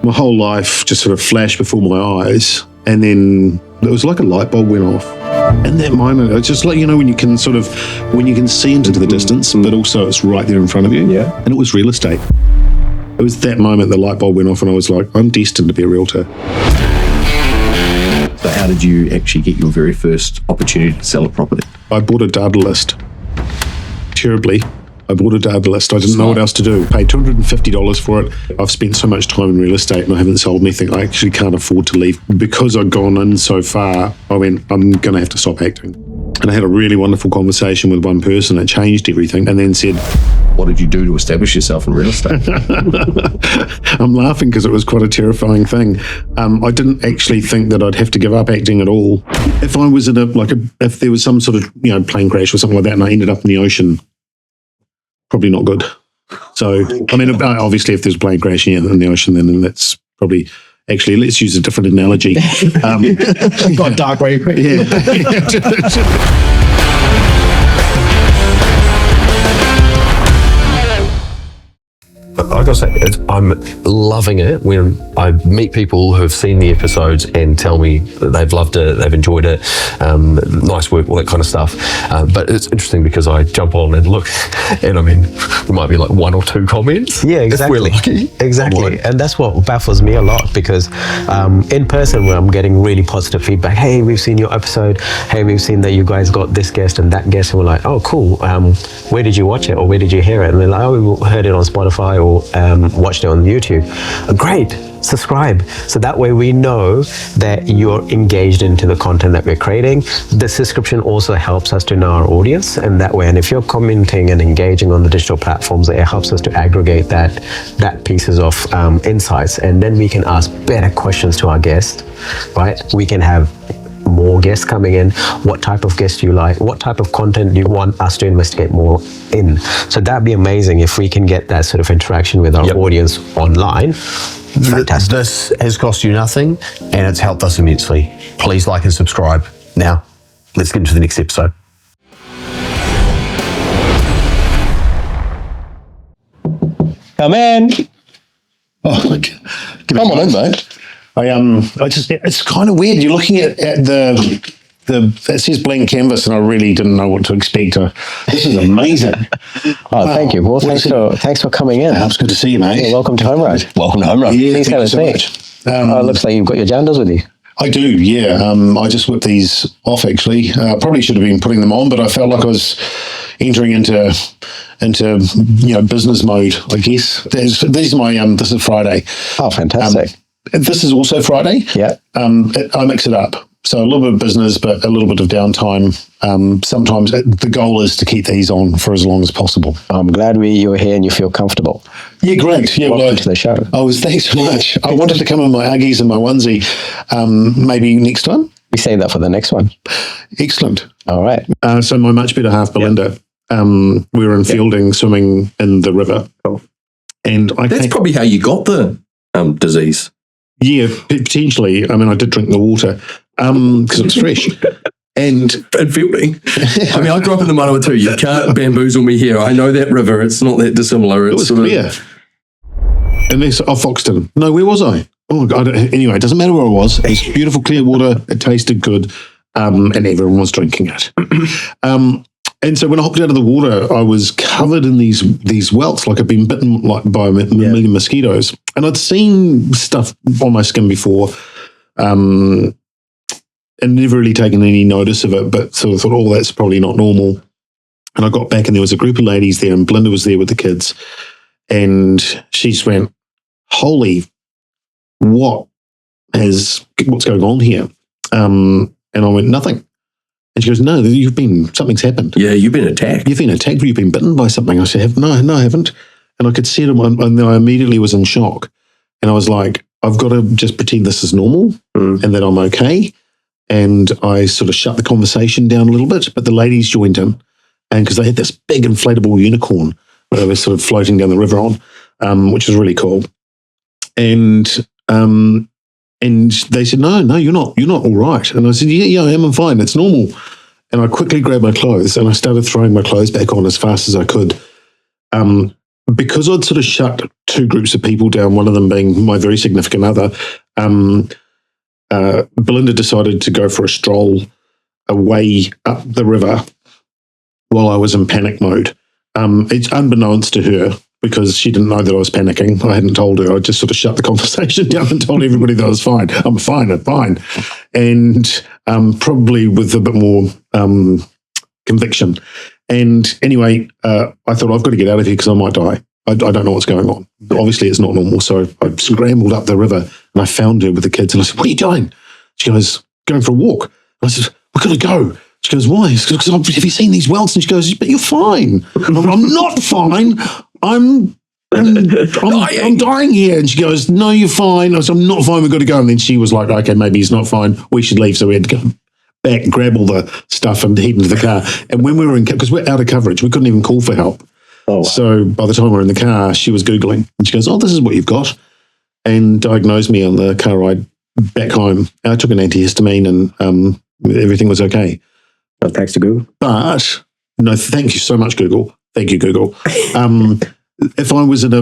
my whole life just sort of flashed before my eyes, and then it was like a light bulb went off. In that moment, it's just like, when you can see into the distance, but also it's right there in front of you. Yeah. And it was real estate. It was that moment the light bulb went off, and I was like, I'm destined to be a realtor. So how did you actually get your very first opportunity to sell a property? I bought a data list. Terribly. I bought a data list. I didn't know what else to do. Paid $250 for it. I've spent so much time in real estate and I haven't sold anything. I actually can't afford to leave. Because I'd gone in so far, I went, I'm going to have to stop acting. And I had a really wonderful conversation with one person that changed everything, and then said, what did you do to establish yourself in real estate? I'm laughing because it was quite a terrifying thing. I didn't actually think that I'd have to give up acting at all. If I was in if there was some sort of, plane crash or something like that and I ended up in the ocean, probably not good. So, obviously if there's a plane crash in the ocean, then that's probably, actually, let's use a different analogy. Got dark very quick. Yeah. I gotta say, I'm loving it when I meet people who have seen the episodes and tell me that they've loved it, they've enjoyed it, nice work, all that kind of stuff. But it's interesting because I jump on and look, and there might be like one or two comments. Yeah, exactly. If we're lucky. Exactly. And that's what baffles me a lot, because in person where I'm getting really positive feedback, hey, we've seen your episode, hey, we've seen that you guys got this guest and that guest, and we're like, oh, cool. Where did you watch it, or where did you hear it? And they're like, oh, we heard it on Spotify or watched it on YouTube. Great, subscribe. So that way we know that you're engaged into the content that we're creating. The subscription also helps us to know our audience, and that way, and if you're commenting and engaging on the digital platforms, it helps us to aggregate that pieces of insights, and then we can ask better questions to our guests, right? We can have more guests coming in. What type of guests do you like? What type of content do you want us to investigate more in? So that'd be amazing if we can get that sort of interaction with our audience online. Fantastic. This has cost you nothing and it's helped us immensely. Please like and subscribe. Now, let's get into the next episode. Come in. Oh, Come on in, mate. It's kind of weird. You're looking at it says blank canvas, and I really didn't know what to expect. This is amazing. Thank you. Well, thanks for coming in. It's good to see you, mate. Yeah, welcome to Home Road. Welcome to Home Road. Yeah, Please have a seat. It looks like you've got your jandals with you. I do, yeah. I just whipped these off, actually. Probably should have been putting them on, but I felt like I was entering into business mode, I guess. This is Friday. Oh, fantastic. This is also Friday. Yeah. I mix it up. So a little bit of business, but a little bit of downtime. Sometimes the goal is to keep these on for as long as possible. I'm glad you're here and you feel comfortable. Yeah, great. Yeah, Welcome to the show. Thanks so much. I wanted to come in my Uggies and my onesie. Maybe next time? We say that for the next one. Excellent. All right. So my much better half, Belinda, we were in fielding, swimming in the river. Cool. And That's probably how you got the disease. Yeah, potentially. I did drink the water because it was fresh. And fielding. I grew up in the Manawa too. You can't bamboozle me here. I know that river. It's not that dissimilar. It was clear. And they said, Foxton. No, where was I? Oh, God. Anyway, it doesn't matter where I was. It was beautiful, clear water. It tasted good. And everyone was drinking it. And so when I hopped out of the water, I was covered in these welts, like I'd been bitten by a million mosquitoes. And I'd seen stuff on my skin before, and never really taken any notice of it, but sort of thought, oh, that's probably not normal. And I got back and there was a group of ladies there, and Belinda was there with the kids. And she just went, holy, what's going on here? And I went, nothing. And she goes, no, something's happened. Yeah, you've been attacked. You've been attacked, you've been bitten by something. I said, no, I haven't. And I could see it, and then I immediately was in shock. And I was like, I've got to just pretend this is normal and that I'm okay. And I sort of shut the conversation down a little bit, but the ladies joined in, and because they had this big inflatable unicorn that they were sort of floating down the river on, which was really cool. And they said, no, you're not all right. And I said, yeah, I am. I'm fine. It's normal. And I quickly grabbed my clothes and I started throwing my clothes back on as fast as I could. because I'd sort of shut two groups of people down, one of them being my very significant other, Belinda decided to go for a stroll away up the river while I was in panic mode. It's unbeknownst to her because she didn't know that I was panicking. I hadn't told her. I just sort of shut the conversation down and told everybody that I was fine. I'm fine. And probably with a bit more conviction. And anyway, I thought I've got to get out of here because I might die. I don't know what's going on. Obviously, it's not normal. So I scrambled up the river and I found her with the kids. And I said, "What are you doing?" She goes, "Going for a walk." And I said, "We've got to go." She goes, "Why?" Because have you seen these welts? And she goes, "But you're fine." And I'm not fine. I'm dying here. And she goes, "No, you're fine." I said, "I'm not fine. We've got to go." And then she was like, "Okay, maybe he's not fine. We should leave." So we had to go back, grab all the stuff and head into the car. And when we were in, because we're out of coverage, we couldn't even call for help. Oh, wow. So by the time we were in the car, she was Googling and she goes, "Oh, this is what you've got," and diagnosed me on the car ride back home. I took an antihistamine and everything was okay. Oh, thanks to Google. But no, thank you so much, Google. Thank you, Google. If I was in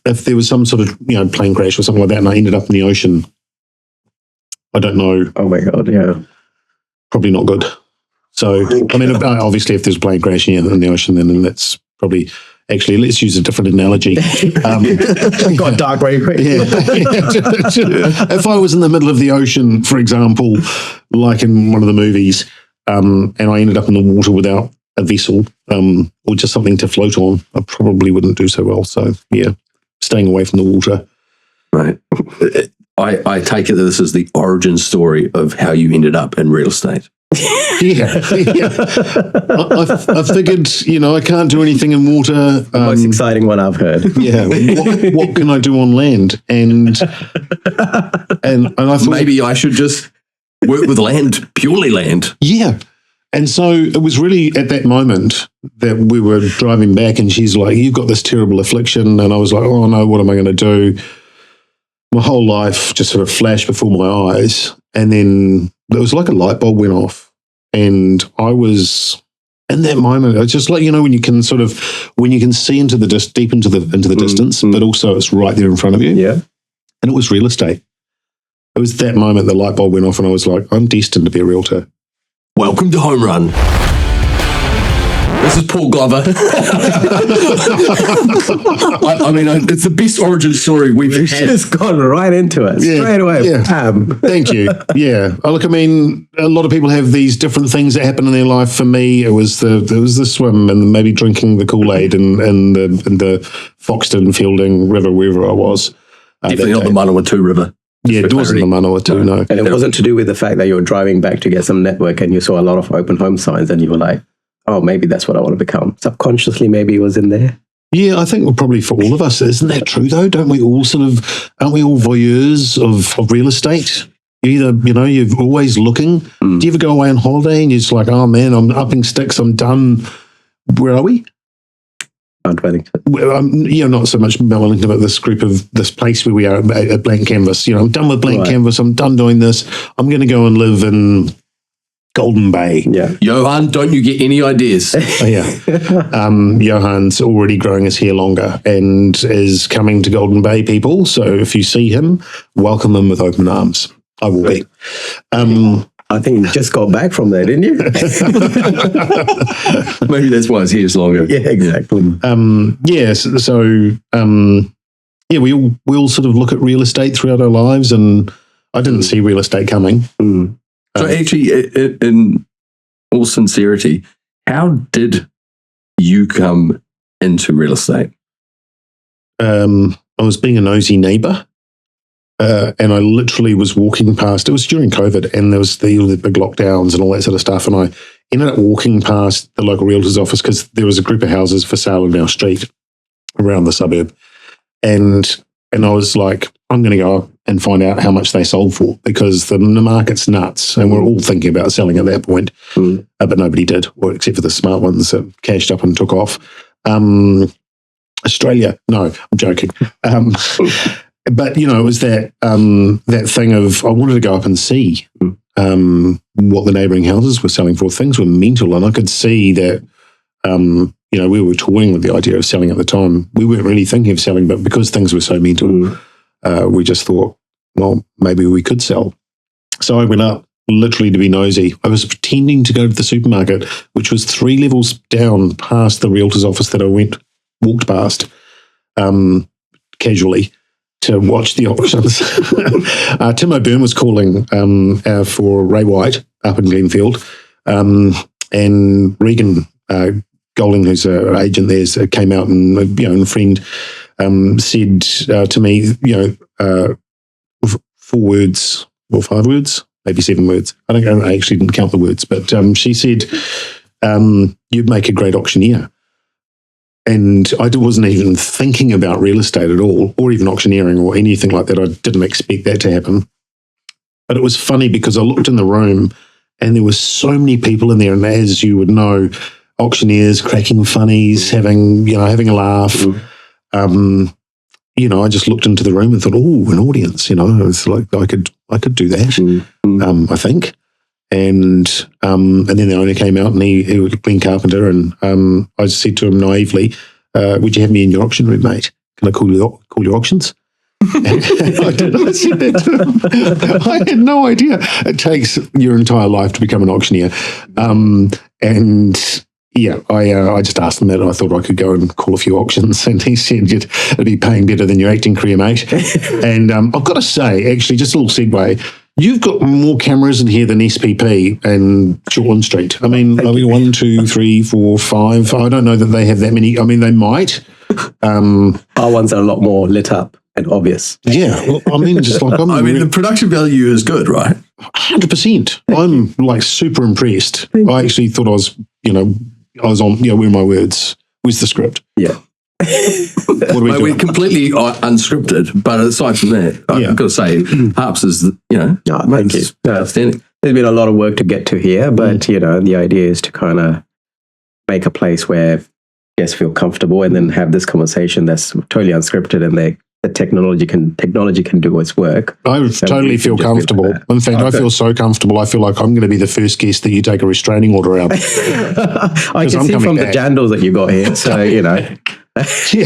if there was some sort of plane crash or something like that, and I ended up in the ocean, I don't know. Oh my God, yeah. Probably not good. So I mean, obviously, if there's a plane crashing in the ocean, then that's probably. Actually, let's use a different analogy. Got dark very quick. Yeah. If I was in the middle of the ocean, for example, like in one of the movies, and I ended up in the water without a vessel or just something to float on, I probably wouldn't do so well. So, yeah, staying away from the water. Right. I take it that this is the origin story of how you ended up in real estate. Yeah. I figured, I can't do anything in water. Most exciting one I've heard. Yeah. What can I do on land? And I thought maybe I should just work with land, purely land. Yeah. And so it was really at that moment that we were driving back and she's like, "You've got this terrible affliction." And I was like, "Oh no, what am I going to do?" My whole life just sort of flashed before my eyes. And then it was like a light bulb went off. And I was in that moment, it's just like, when you can see into the deep into the distance, but also it's right there in front of you. Yeah. And it was real estate. It was that moment the light bulb went off and I was like, I'm destined to be a realtor. Welcome to Home Run. This is Paul Glover. I mean, it's the best origin story we've had. Just gone right into it, straight away. Yeah. Bam. Thank you. Yeah. Look, I mean, a lot of people have these different things that happen in their life. For me, it was the swim and maybe drinking the Kool-Aid and the Foxton Fielding River, wherever I was. Definitely not the Manawatu River. Yeah, it wasn't the Manawatu, no. And it wasn't to do with the fact that you were driving back to get some network and you saw a lot of open home signs and you were like, "Oh, maybe that's what I want to become." Subconsciously, maybe it was in there. Yeah, I think probably for all of us, isn't that true though? Don't we all aren't we all voyeurs of real estate? You're you're always looking. Do you ever go away on holiday and you're just like, "Oh man, I'm upping sticks, I'm done." Where are we? Mount Wellington. Well, not so much Mount Wellington, but this place where we are at Blank Canvas. I'm done with Blank Canvas. I'm done doing this. I'm going to go and live in Golden Bay. Yeah. Johan, don't you get any ideas? Oh, yeah. Johan's already growing his hair longer and is coming to Golden Bay, people. So if you see him, welcome him with open arms. I will be. I think you just got back from there, didn't you? Maybe that's why his hair's longer. Yeah, exactly. We all sort of look at real estate throughout our lives, and I didn't see real estate coming. So actually, in all sincerity, how did you come into real estate? I was being a nosy neighbour. And I literally was walking past, it was during COVID, and there was the big lockdowns and all that sort of stuff. And I ended up walking past the local realtor's office because there was a group of houses for sale in our street around the suburb. And I was like, I'm going to go and find out how much they sold for because the market's nuts. And we're all thinking about selling at that point. But nobody did, except for the smart ones that cashed up and took off. Australia, no, I'm joking. But, it was that thing of I wanted to go up and see what the neighbouring houses were selling for. Things were mental, and I could see that, we were toying with the idea of selling at the time. We weren't really thinking of selling, but because things were so mental, we just thought, well, maybe we could sell. So I went up literally to be nosy. I was pretending to go to the supermarket, which was 3 levels down past the realtor's office that I walked past casually to watch the auctions. Tim O'Byrne was calling for Ray White up in Glenfield, and Regan Golding, who's an agent there, came out and and a friend said to me, 4 words or 5 words, maybe 7 words. I actually didn't count the words, but she said, "You'd make a great auctioneer." And I wasn't even thinking about real estate at all, or even auctioneering or anything like that. I didn't expect that to happen. But it was funny because I looked in the room and there were so many people in there. And as you would know, auctioneers cracking funnies, having a laugh. I just looked into the room and thought, oh, an audience, it's like I could do that, I think. And then the owner came out and he was Glenn Carpenter, and I said to him naively, would you have me in your auction room, mate? Can I call your auctions? And I did. I said that to him. I had no idea. It takes your entire life to become an auctioneer. I just asked him that, and I thought I could go and call a few auctions, and he said it'd be paying better than your acting career, mate. And I've got to say, actually, just a little segue, you've got more cameras in here than SPP and Shortland Street. I mean, 1, 2, 3, 4, 5. I don't know that they have that many. I mean, they might. Our ones are a lot more lit up and obvious. Yeah, well, I mean, just like the production value is good, right? 100%. I'm like super impressed. I actually thought I was on, where are my words? Where's the script? Yeah. What are we doing? We're completely unscripted, but aside from that, I've got to say, Harps is, thank you. outstanding. There's been a lot of work to get to here, but, the idea is to kind of make a place where guests feel comfortable and then have this conversation that's totally unscripted, and the technology can do its work. I totally feel comfortable. In fact, I feel so comfortable. I feel like I'm going to be the first guest that you take a restraining order out. I can see from back. the jandals that you got here. So, if you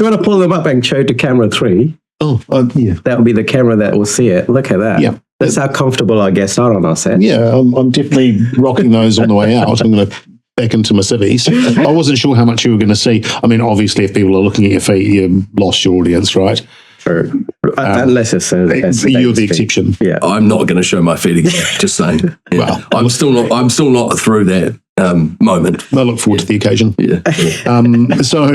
want to pull them up and show to camera 3, that would be the camera that will see it. Look at that. Yeah. That's how comfortable our guests are on our set. Yeah, I'm definitely rocking those on the way out. I'm going to back into my civvies. I wasn't sure how much you were going to see. I mean, obviously, if people are looking at your feet, you've lost your audience, right? True. Unless it's you're the exception. Yeah, I'm not going to show my feet again. Just saying. Yeah. Well, I'm still not through that moment. I look forward to the occasion. Yeah. So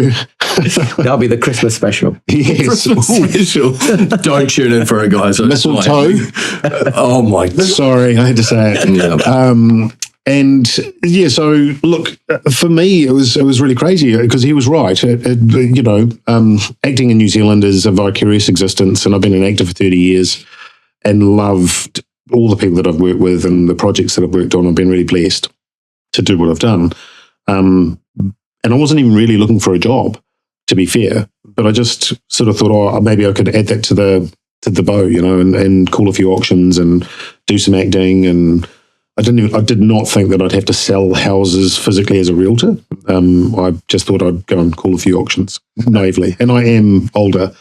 that'll be the Christmas special. Yes. Special. Don't tune in for it, guys. Mistletoe. Oh my God. Sorry, I had to say it. Yeah. So look, for me, it was really crazy because he was right. Acting in New Zealand is a vicarious existence, and I've been an actor for 30 years and loved all the people that I've worked with and the projects that I've worked on. I've been really blessed to do what I've done. And I wasn't even really looking for a job, to be fair, but I just sort of thought, maybe I could add that to the bow, and call a few auctions and do some acting. And I did not think that I'd have to sell houses physically as a realtor. I just thought I'd go and call a few auctions naively. And I am older.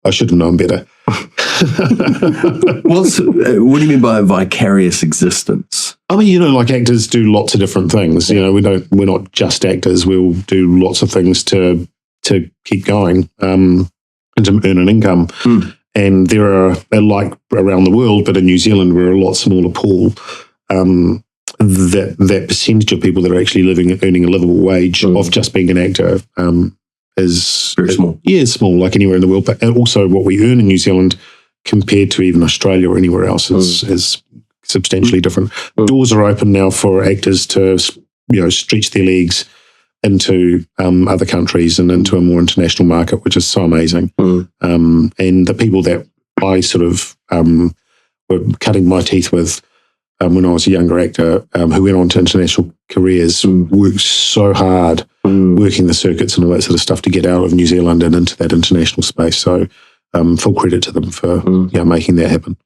I should have known better. What do you mean by vicarious existence? I mean, like actors do lots of different things. We're not just actors. We'll do lots of things to keep going and to earn an income. And there are, like around the world, but in New Zealand, we're a lot smaller pool. That percentage of people that are actually earning a livable wage of just being an actor is very small. Yeah, small, like anywhere in the world. But also what we earn in New Zealand compared to even Australia or anywhere else is substantially different. Doors are open now for actors to stretch their legs into other countries and into a more international market, which is so amazing. And the people that I sort of were cutting my teeth with when I was a younger actor, who went on to international careers, worked so hard working the circuits and all that sort of stuff to get out of New Zealand and into that international space. So full credit to them for making that happen.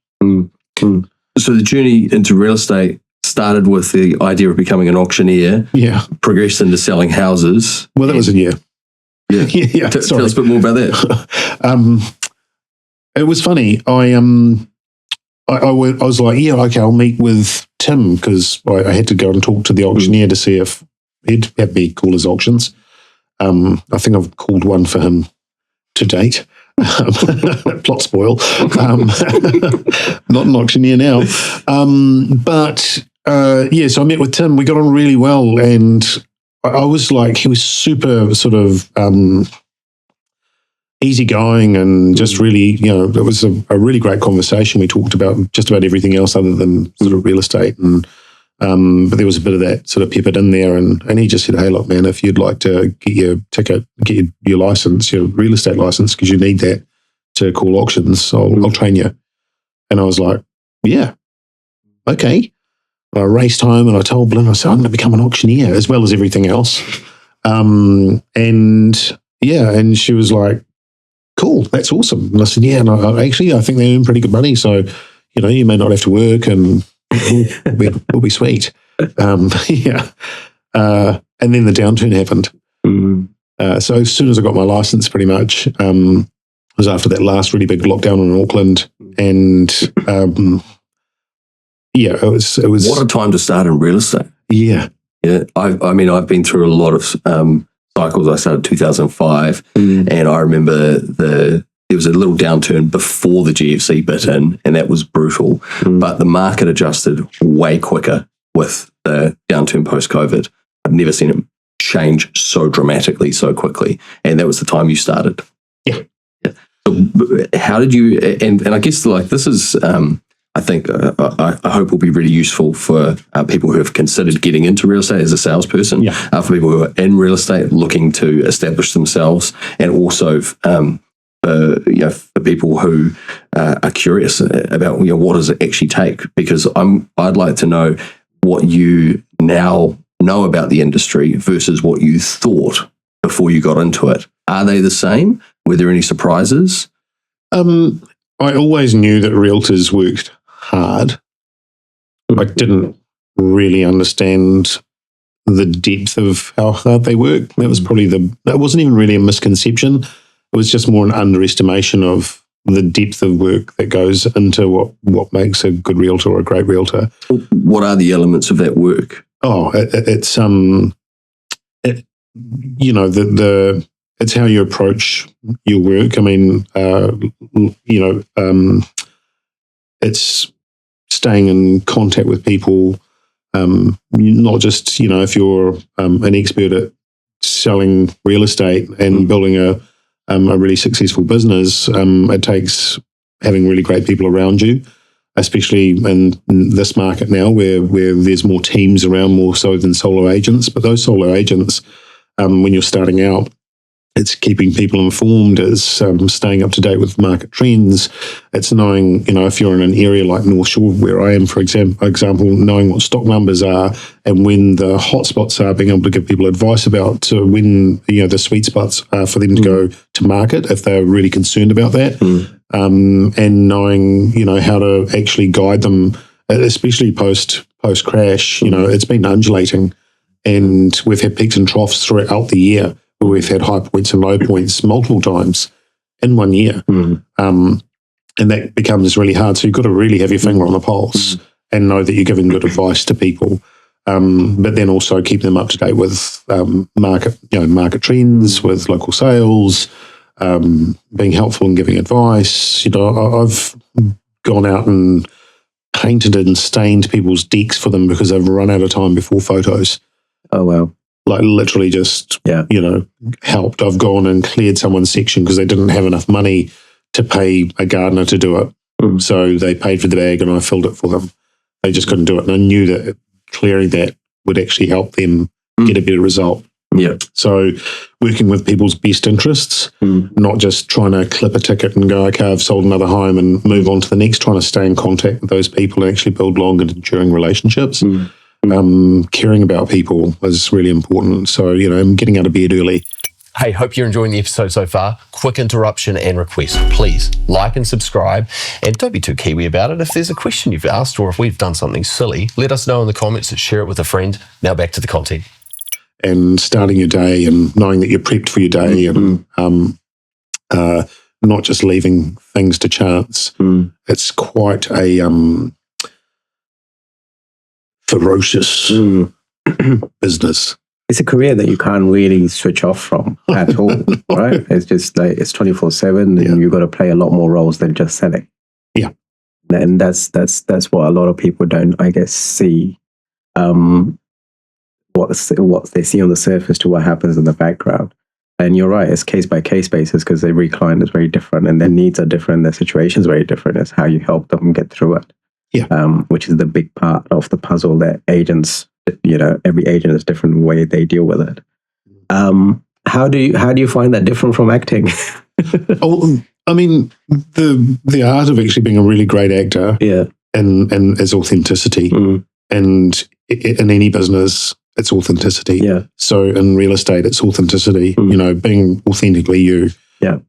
So the journey into real estate started with the idea of becoming an auctioneer, Yeah. progressed into selling houses. Well, that was a year. Yeah. Yeah. Tell Sorry. us a bit more about that. It was funny. I was like, yeah, okay, I'll meet with Tim because I had to go and talk to the auctioneer to see if he'd have me call his auctions. I think I've called one for him to date. Plot spoil. Not an auctioneer now. So I met with Tim. We got on really well, and I was like, he was super sort of easygoing and just really, it was a really great conversation. We talked about just about everything else other than sort of real estate, and but there was a bit of that sort of peppered in there, and he just said, hey, look, man, if you'd like to get your ticket, get your license, your real estate license, because you need that to call auctions, I'll train you. And I was like, yeah, okay. I raced home and I told Blynn, I said, I'm going to become an auctioneer as well as everything else. And she was like, cool, that's awesome. And I said, yeah, and I think they earn pretty good money. So, you may not have to work and we'll be sweet. And then the downturn happened. So as soon as I got my license, pretty much, it was after that last really big lockdown in Auckland. And it was. What a time to start in real estate. Yeah. Yeah. I've been through a lot of cycles. I started in 2005 and I remember there was a little downturn before the GFC bit in, and that was brutal. But the market adjusted way quicker with the downturn post-COVID. I've never seen it change so dramatically, so quickly. And that was the time you started. Yeah. So how did you, and I guess like this is, I think, I hope will be really useful for people who have considered getting into real estate as a salesperson, for people who are in real estate looking to establish themselves, and also for people who are curious about what does it actually take, because I'd like to know what you now know about the industry versus what you thought before you got into it. Are they the same? Were there any surprises? I always knew that realtors worked hard. I didn't really understand the depth of how hard they work. That was probably that wasn't even really a misconception. It was just more an underestimation of the depth of work that goes into what makes a good realtor or a great realtor. What are the elements of that work? Oh, it's it's how you approach your work. I mean, it's staying in contact with people, not just, if you're an expert at selling real estate and building a really successful business, it takes having really great people around you, especially in this market now where there's more teams around more so than solo agents. But those solo agents, when you're starting out, it's keeping people informed, it's staying up to date with market trends, it's knowing, if you're in an area like North Shore, where I am, for example, knowing what stock numbers are and when the hotspots are, being able to give people advice about when, the sweet spots are for them to go to market if they're really concerned about that, and knowing, how to actually guide them, especially post-crash. It's been undulating and we've had peaks and troughs throughout the year. We've had high points and low points multiple times in 1 year. And that becomes really hard. So you've got to really have your finger on the pulse and know that you're giving good advice to people, but then also keep them up to date with market trends, with local sales, being helpful in giving advice. I've gone out and painted and stained people's decks for them because they've run out of time before photos. Oh, wow. Like literally just, helped. I've gone and cleared someone's section because they didn't have enough money to pay a gardener to do it. So they paid for the bag and I filled it for them. They just couldn't do it. And I knew that clearing that would actually help them get a better result. Yeah. So working with people's best interests, not just trying to clip a ticket and go, okay, I've sold another home and move on to the next, trying to stay in contact with those people and actually build long and enduring relationships. Caring about people is really important. So, getting out of bed early, Hey, hope you're enjoying the episode so far. Quick interruption and request. Please like and subscribe, and don't be too Kiwi about it. If there's a question you've asked or if we've done something silly, let us know in the comments and share it with a friend. Now back to the content. And starting your day and knowing that you're prepped for your day and not just leaving things to chance. It's quite a ferocious business. It's a career that you can't really switch off from at all, right? It's just like it's 24/7, and you've got to play a lot more roles than just selling. Yeah, and that's what a lot of people don't, I guess, see. What they see on the surface to what happens in the background. And you're right, it's case by case basis because every client is very different, and their needs are different, their situation is very different. It's how you help them get through it. Yeah, which is the big part of the puzzle that agents. Every agent has a different way they deal with it. How do you find that different from acting? I mean, the art of actually being a really great actor, and is authenticity, and in any business, it's authenticity. Yeah. So in real estate, it's authenticity. Being authentically you. Yeah.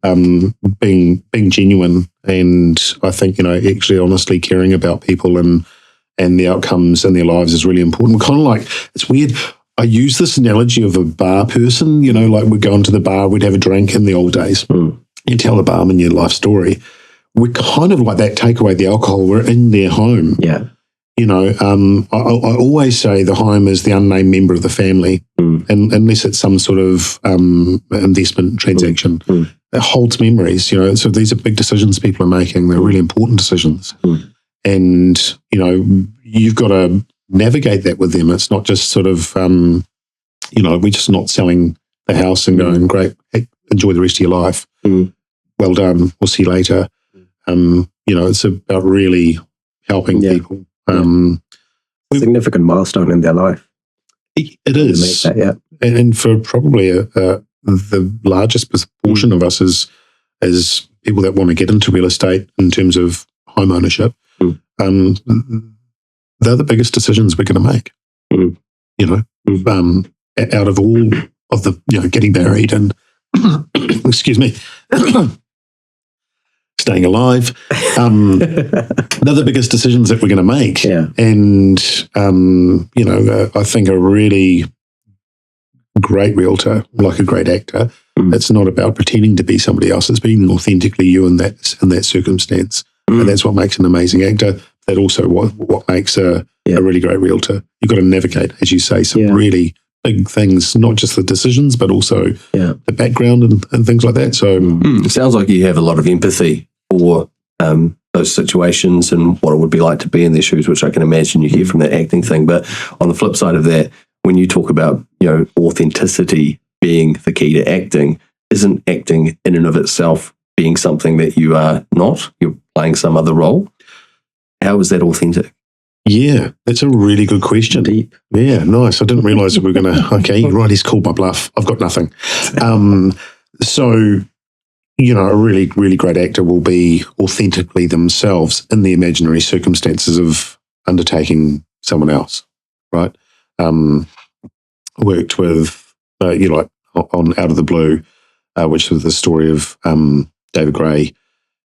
Being genuine, and I think actually honestly caring about people and the outcomes in their lives is really important. Kind of like, it's weird. I use this analogy of a bar person, like we'd go into the bar, we'd have a drink in the old days. You tell the barman your life story. We're kind of like that, take away the alcohol, we're in their home. Yeah. I always say the home is the unnamed member of the family, and unless it's some sort of investment transaction, it holds memories, so these are big decisions people are making. They're really important decisions. And, you've got to navigate that with them. It's not just sort of, we're just not selling the house and going, great, enjoy the rest of your life. Well done. We'll see you later. It's about really helping people. Significant milestone in their life. It is. That, yeah. And for probably the largest proportion of us as people that want to get into real estate in terms of home ownership, they're the biggest decisions we're going to make. Out of all of the getting married and excuse me, staying alive, they're the biggest decisions that we're going to make. Yeah. And I think a really great realtor, like a great actor, it's not about pretending to be somebody else. It's being authentically you in that circumstance. And that's what makes an amazing actor. That also what makes a really great realtor. You've got to navigate, as you say, some really big things, not just the decisions, but also the background and things like that. So it sounds like you have a lot of empathy for those situations and what it would be like to be in their shoes, which I can imagine you get from that acting thing. But on the flip side of that, when you talk about authenticity being the key to acting, isn't acting in and of itself being something that you are not? You're playing some other role. How is that authentic? Yeah, that's a really good question. Deep. Yeah, nice. I didn't realise that we were going to, okay, right, he's called my bluff. I've got nothing. So, a really, really great actor will be authentically themselves in the imaginary circumstances of undertaking someone else, right? Worked with, on Out of the Blue, which was the story of David Gray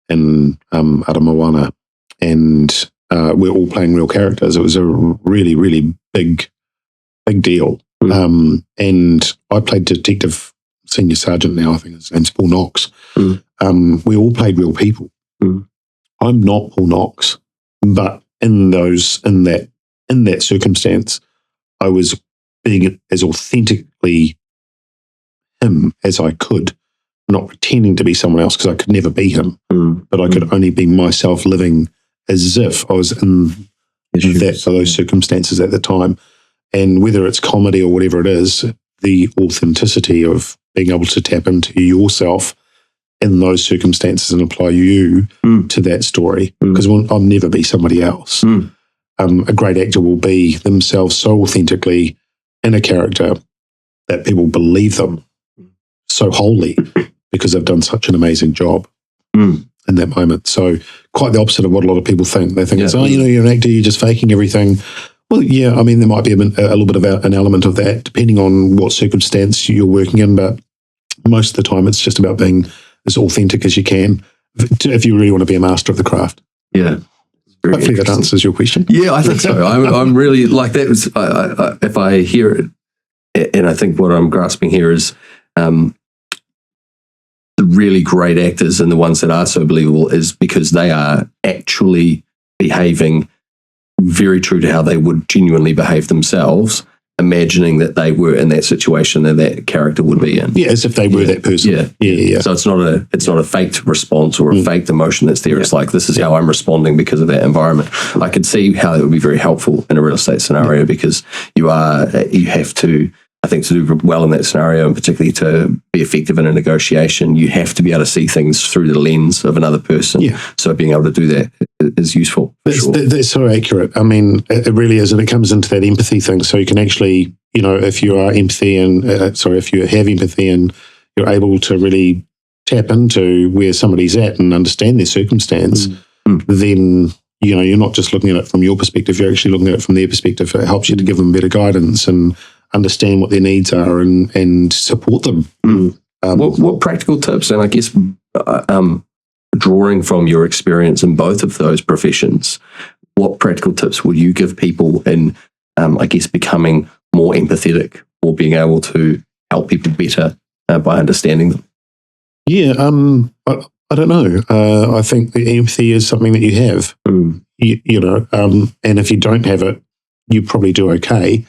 and Aramoana, and we're all playing real characters. It was a really, really big deal. And I played Detective Senior Sergeant now, I think his name's Paul Knox. We all played real people. I'm not Paul Knox, but in that circumstance, I was being as authentically him as I could, not pretending to be someone else because I could never be him, but I could only be myself, living as if I was in those circumstances at the time. And whether it's comedy or whatever it is, the authenticity of being able to tap into yourself in those circumstances and apply you to that story, because I'll never be somebody else. A great actor will be themselves so authentically in a character that people believe them so wholly because they've done such an amazing job in that moment. So quite the opposite of what a lot of people think. They think it's, you're an actor, you're just faking everything. Well, yeah, I mean, there might be a little bit of an element of that depending on what circumstance you're working in, but most of the time it's just about being as authentic as you can if you really want to be a master of the craft. Yeah. Hopefully that answers your question. Yeah, I think so. I'm really like that. Was if I hear it, and I think what I'm grasping here is the really great actors and the ones that are so believable is because they are actually behaving very true to how they would genuinely behave themselves, imagining that they were in that situation that that character would be in. Yeah, as if they were that person. Yeah. So it's not a faked response or a faked emotion that's there. It's like, this is how I'm responding because of that environment. I could see how it would be very helpful in a real estate scenario because you have to, I think, to do well in that scenario, and particularly to be effective in a negotiation, you have to be able to see things through the lens of another person. Yeah. So being able to do that is useful. That's so accurate. I mean, it really is, and it comes into that empathy thing. So you can actually, if you are empathy and if you have empathy and you're able to really tap into where somebody's at and understand their circumstance, then you're not just looking at it from your perspective. You're actually looking at it from their perspective. It helps you to give them better guidance and understand what their needs are and support them. What practical tips, and I guess drawing from your experience in both of those professions, what practical tips would you give people in, I guess, becoming more empathetic or being able to help people better by understanding them? Yeah, I don't know. I think the empathy is something that you have, and if you don't have it, you probably do okay.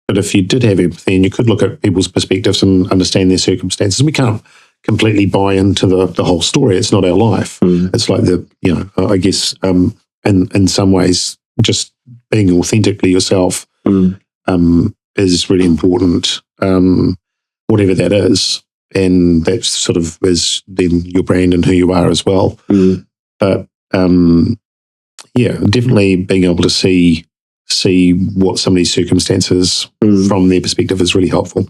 But if you did have empathy and you could look at people's perspectives and understand their circumstances, we can't completely buy into the whole story. It's not our life. It's like I guess in some ways, just being authentically yourself is really important, whatever that is. And that sort of is then your brand and who you are as well. But definitely being able to see what some of these circumstances from their perspective is really helpful.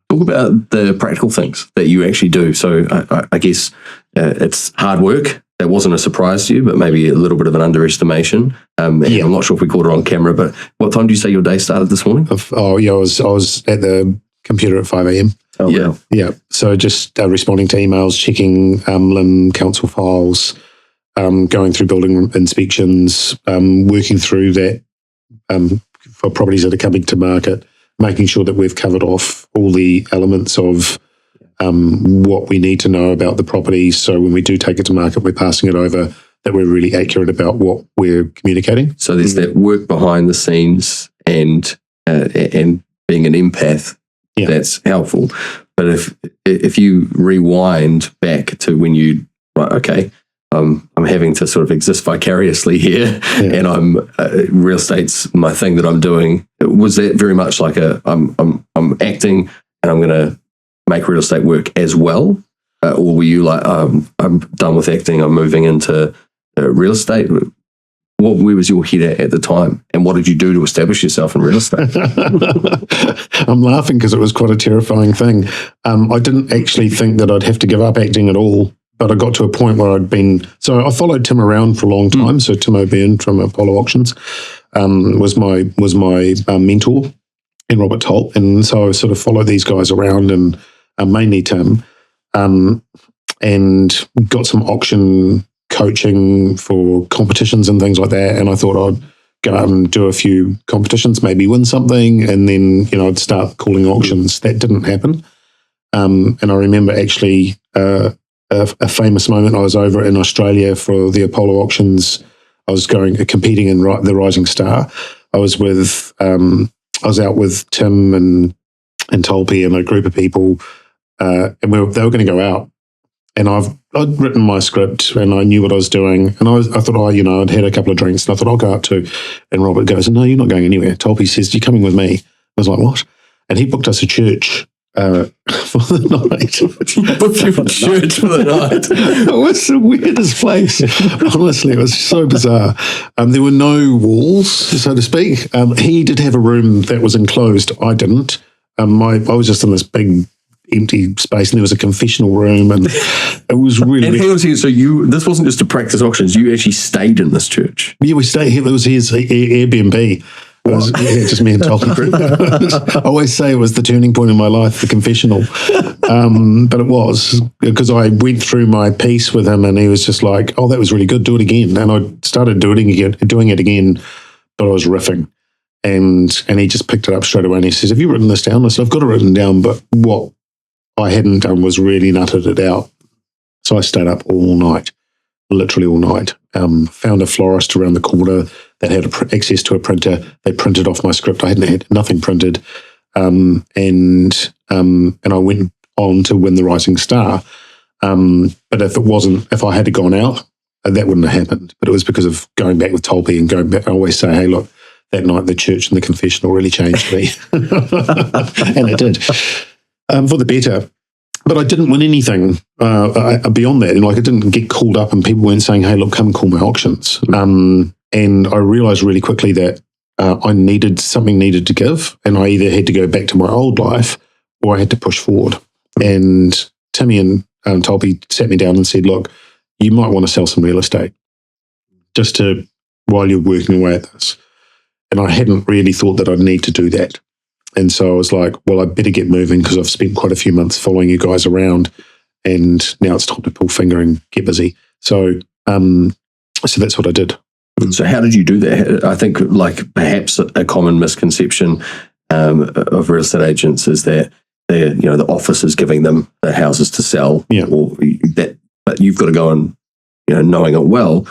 Talk about the practical things that you actually do. So I guess it's hard work. That wasn't a surprise to you, but maybe a little bit of an underestimation. I'm not sure if we caught it on camera, but what time did you say your day started this morning? I was at the computer at 5 a.m. Oh, yeah. Yeah. So just responding to emails, checking LIM council files, going through building inspections, working through that for properties that are coming to market, making sure that we've covered off all the elements of what we need to know about the property. So when we do take it to market, we're passing it over, that we're really accurate about what we're communicating. So there's that work behind the scenes and being an empath. Yeah. That's helpful. But if you rewind back to when you, I'm having to sort of exist vicariously here, and I'm real estate's my thing that I'm doing. Was that very much like I'm acting and I'm going to make real estate work as well, or were you like I'm done with acting, I'm moving into real estate? Where was your head at the time, and what did you do to establish yourself in real estate? I'm laughing because it was quite a terrifying thing. I didn't actually think that I'd have to give up acting at all, but I got to a point where so I followed Tim around for a long time. So Tim O'Byrne from Apollo Auctions was my mentor, and Robert Tolt, and so I sort of followed these guys around, and mainly Tim, and got some auction coaching for competitions and things like that. And I thought I'd go out and do a few competitions, maybe win something, and then I'd start calling auctions. That didn't happen. And I remember actually a famous moment. I was over in Australia for the Apollo Auctions. I was competing in the Rising Star. I was out with Tim and Tolpe and a group of people, and they were going to go out. And I'd written my script and I knew what I was doing. And I thought, I'd had a couple of drinks and I thought, I'll go out too. And Robert goes, no, you're not going anywhere. Tolpe says, you're coming with me. I was like, what? And he booked us a church for the night. Booked you a church for the night? It was the weirdest place. Honestly, it was so bizarre. There were no walls, so to speak. He did have a room that was enclosed. I didn't. I was just in this big empty space, and there was a confessional room, and it was really. And hang on a second, so this wasn't just to practice auctions, you actually stayed in this church? Yeah, we stayed here. It was his Airbnb. Just me and Toby. I always say it was the turning point in my life, the confessional. But it was, because I went through my piece with him and he was just like, oh, that was really good, do it again. And I started doing it again, but I was riffing. And he just picked it up straight away and he says, have you written this down? I said, I've got it written down, but what I hadn't done was really nutted it out. So I stayed up all night, literally all night. Found a florist around the corner that had access to a printer. They printed off my script. I hadn't had nothing printed. And I went on to win the Rising Star. But if I had gone out, that wouldn't have happened. But it was because of going back with Tolby and going back. I always say, hey, look, that night the church and the confessional really changed me. And it did, for the better. But I didn't win anything beyond that. And like, I didn't get called up and people weren't saying, hey, look, come and call my auctions. And I realized really quickly that something needed to give. And I either had to go back to my old life or I had to push forward. And Timmy and Tolby sat me down and said, look, you might want to sell some real estate while you're working away at this. And I hadn't really thought that I'd need to do that. And so I was like, well, I better get moving because I've spent quite a few months following you guys around and now it's time to pull finger and get busy. So that's what I did. So how did you do that? I think like perhaps a common misconception of real estate agents is that the office is giving them the houses to sell, but you've got to go and, knowing it well,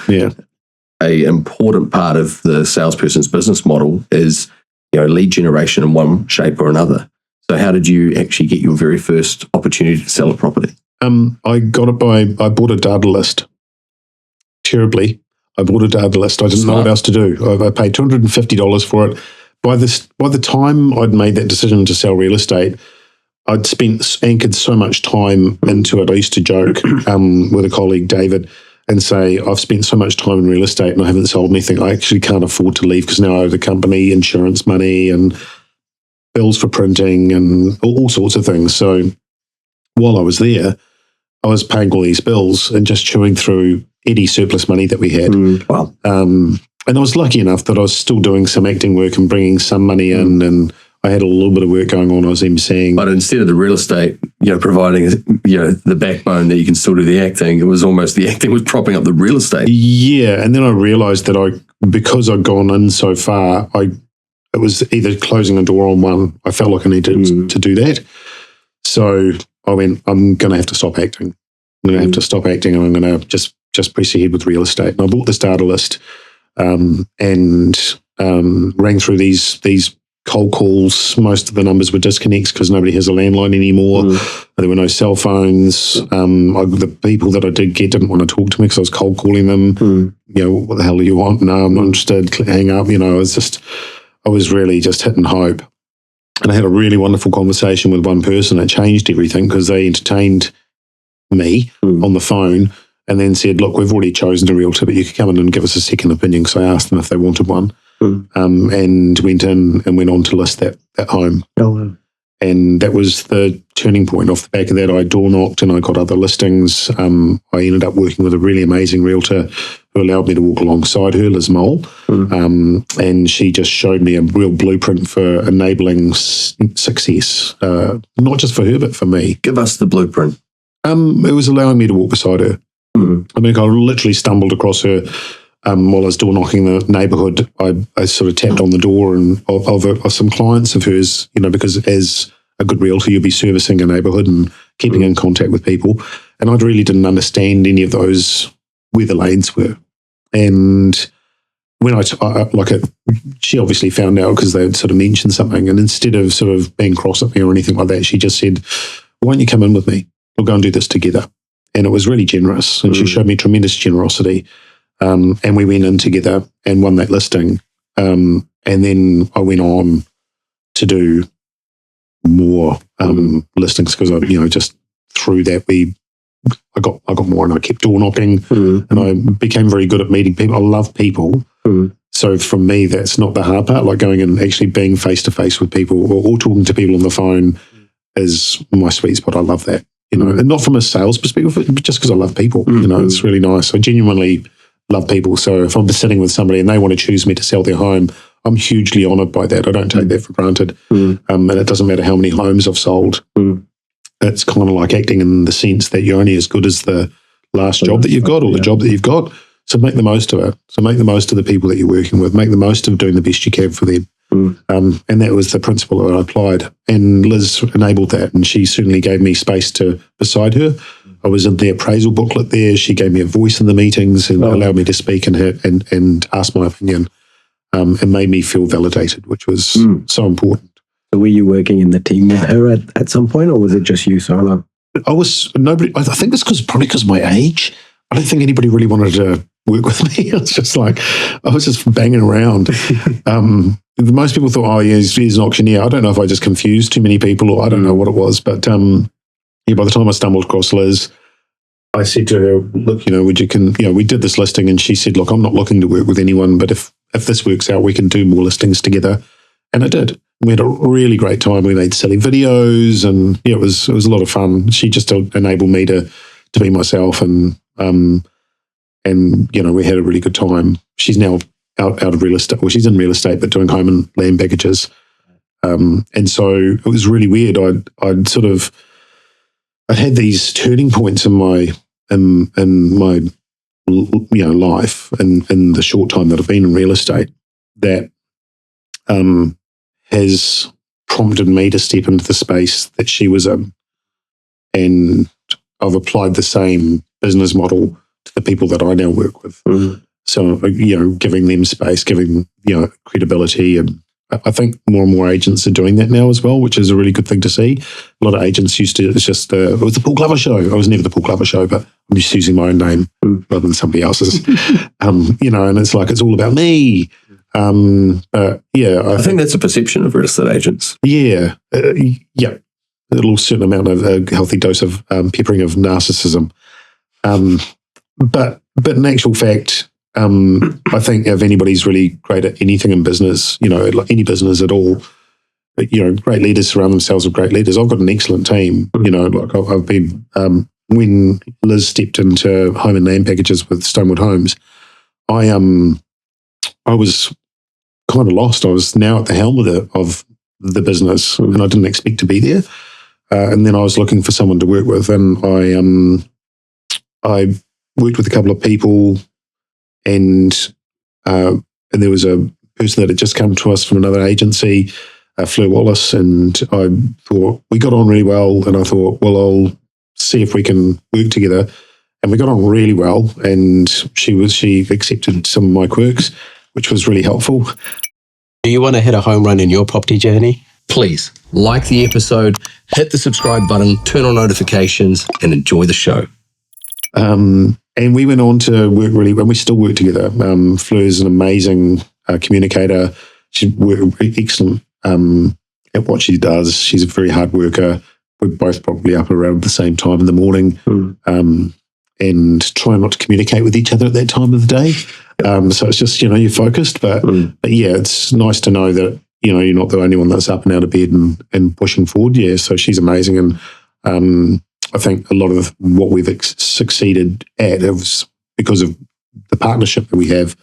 a important part of the salesperson's business model is, lead generation in one shape or another. So how did you actually get your very first opportunity to sell a property? I got it I bought a data list. Terribly. I bought a data list. I didn't know what else to do. I paid $250 for it. By the time I'd made that decision to sell real estate, I'd anchored so much time into it. I used to joke with a colleague, David, and say, I've spent so much time in real estate and I haven't sold anything. I actually can't afford to leave because now I owe the company insurance money and bills for printing and all sorts of things. So while I was there, I was paying all these bills and just chewing through any surplus money that we had. Wow. And I was lucky enough that I was still doing some acting work and bringing some money in, and I had a little bit of work going on. I was emceeing. But instead of the real estate, providing, the backbone that you can still do the acting, it was almost the acting was propping up the real estate. Yeah. And then I realized that because I'd gone in so far, it was either closing a door on one. I felt like I needed to do that. So I went, I'm going to have to stop acting. I'm going to have to stop acting and I'm going to just press ahead with real estate. And I bought this data list and rang through these cold calls. Most of the numbers were disconnects because nobody has a landline anymore. There were no cell phones. The people that I did get didn't want to talk to me because I was cold calling them. What the hell do you want? No, I'm not interested. Hang up. I was really just hitting hope. And I had a really wonderful conversation with one person that changed everything because they entertained me on the phone and then said, look, we've already chosen a realtor, but you could come in and give us a second opinion, because I asked them if they wanted one. And went in and went on to list that home. Oh, wow. And that was the turning point. Off the back of that, I door knocked and I got other listings. I ended up working with a really amazing realtor who allowed me to walk alongside her, Liz Mole. And she just showed me a real blueprint for enabling success, not just for her, but for me. Give us the blueprint. It was allowing me to walk beside her. I mean, I literally stumbled across her while I was door knocking the neighbourhood. I sort of tapped on the door and of some clients of hers, because as a good realtor, you'll be servicing a neighbourhood and keeping in contact with people. And I really didn't understand any of those, where the lanes were. And when she obviously found out because they had sort of mentioned something. And instead of sort of being cross at me or anything like that, she just said, why don't you come in with me? We'll go and do this together. And it was really generous. And she showed me tremendous generosity. And we went in together and won that listing. And then I went on to do more listings because just through that I got more and I kept door knocking and I became very good at meeting people. I love people. So for me, that's not the hard part. Like going and actually being face to face with people or talking to people on the phone is my sweet spot. I love that. And not from a sales perspective, but just because I love people. It's really nice. I genuinely love people. So if I'm sitting with somebody and they want to choose me to sell their home, I'm hugely honoured by that. I don't take that for granted. And it doesn't matter how many homes I've sold. It's kind of like acting in the sense that you're only as good as the last job that you've got or the job that you've got. So make the most of it. So make the most of the people that you're working with. Make the most of doing the best you can for them. And that was the principle that I applied. And Liz enabled that, and she certainly gave me space beside her. I was in the appraisal booklet there. She gave me a voice in the meetings and allowed me to speak and ask my opinion, and made me feel validated, which was so important. So were you working in the team with her at some point, or was it just you solo? I think it's probably because of my age. I don't think anybody really wanted to work with me. It's just like, I was just banging around. Most people thought, oh, yeah, he's an auctioneer. I don't know if I just confused too many people, or I don't know what it was. But by the time I stumbled across Liz, I said to her, look, we did this listing, and she said, look, I'm not looking to work with anyone, but if this works out, we can do more listings together. And I did. We had a really great time. We made silly videos, and it was a lot of fun. She just enabled me to be myself, and we had a really good time. She's now out of real estate. Well, she's in real estate, but doing home and land packages. And so it was really weird. I'd had these turning points in my life, and in the short time that I've been in real estate, that has prompted me to step into the space that she was in. And I've applied the same business model to the people that I now work with. So, giving them space, giving, credibility. And I think more and more agents are doing that now as well, which is a really good thing to see. A lot of agents it was the Paul Glover Show. I was never the Paul Glover Show, but I'm just using my own name rather than somebody else's. And it's like, it's all about me. But yeah, I think that's a perception of real estate agents. Yeah. A little certain amount of a healthy dose of peppering of narcissism. But in actual fact, I think if anybody's really great at anything in business, like any business at all, great leaders surround themselves with great leaders. I've got an excellent team. Like I've been, when Liz stepped into home and land packages with Stonewood Homes, I was kind of lost. I was now at the helm of the business, and I didn't expect to be there. And then I was looking for someone to work with, and I worked with a couple of people, and there was a person that had just come to us from another agency, Fleur Wallace, and I thought we got on really well, and I thought, well, I'll see if we can work together. And we got on really well, and she accepted some of my quirks, which was really helpful. Do you want to hit a home run in your property journey? Please like the episode, hit the subscribe button, turn on notifications, and enjoy the show. And we went on to work and we still work together. Fleur's an amazing communicator. She's excellent at what she does. She's a very hard worker. We're both probably up around the same time in the morning, and try not to communicate with each other at that time of the day. So it's just, you're focused. But yeah, it's nice to know that, you're not the only one that's up and out of bed and pushing forward. Yeah, so she's amazing. And I think a lot of what we've succeeded at was because of the partnership that we have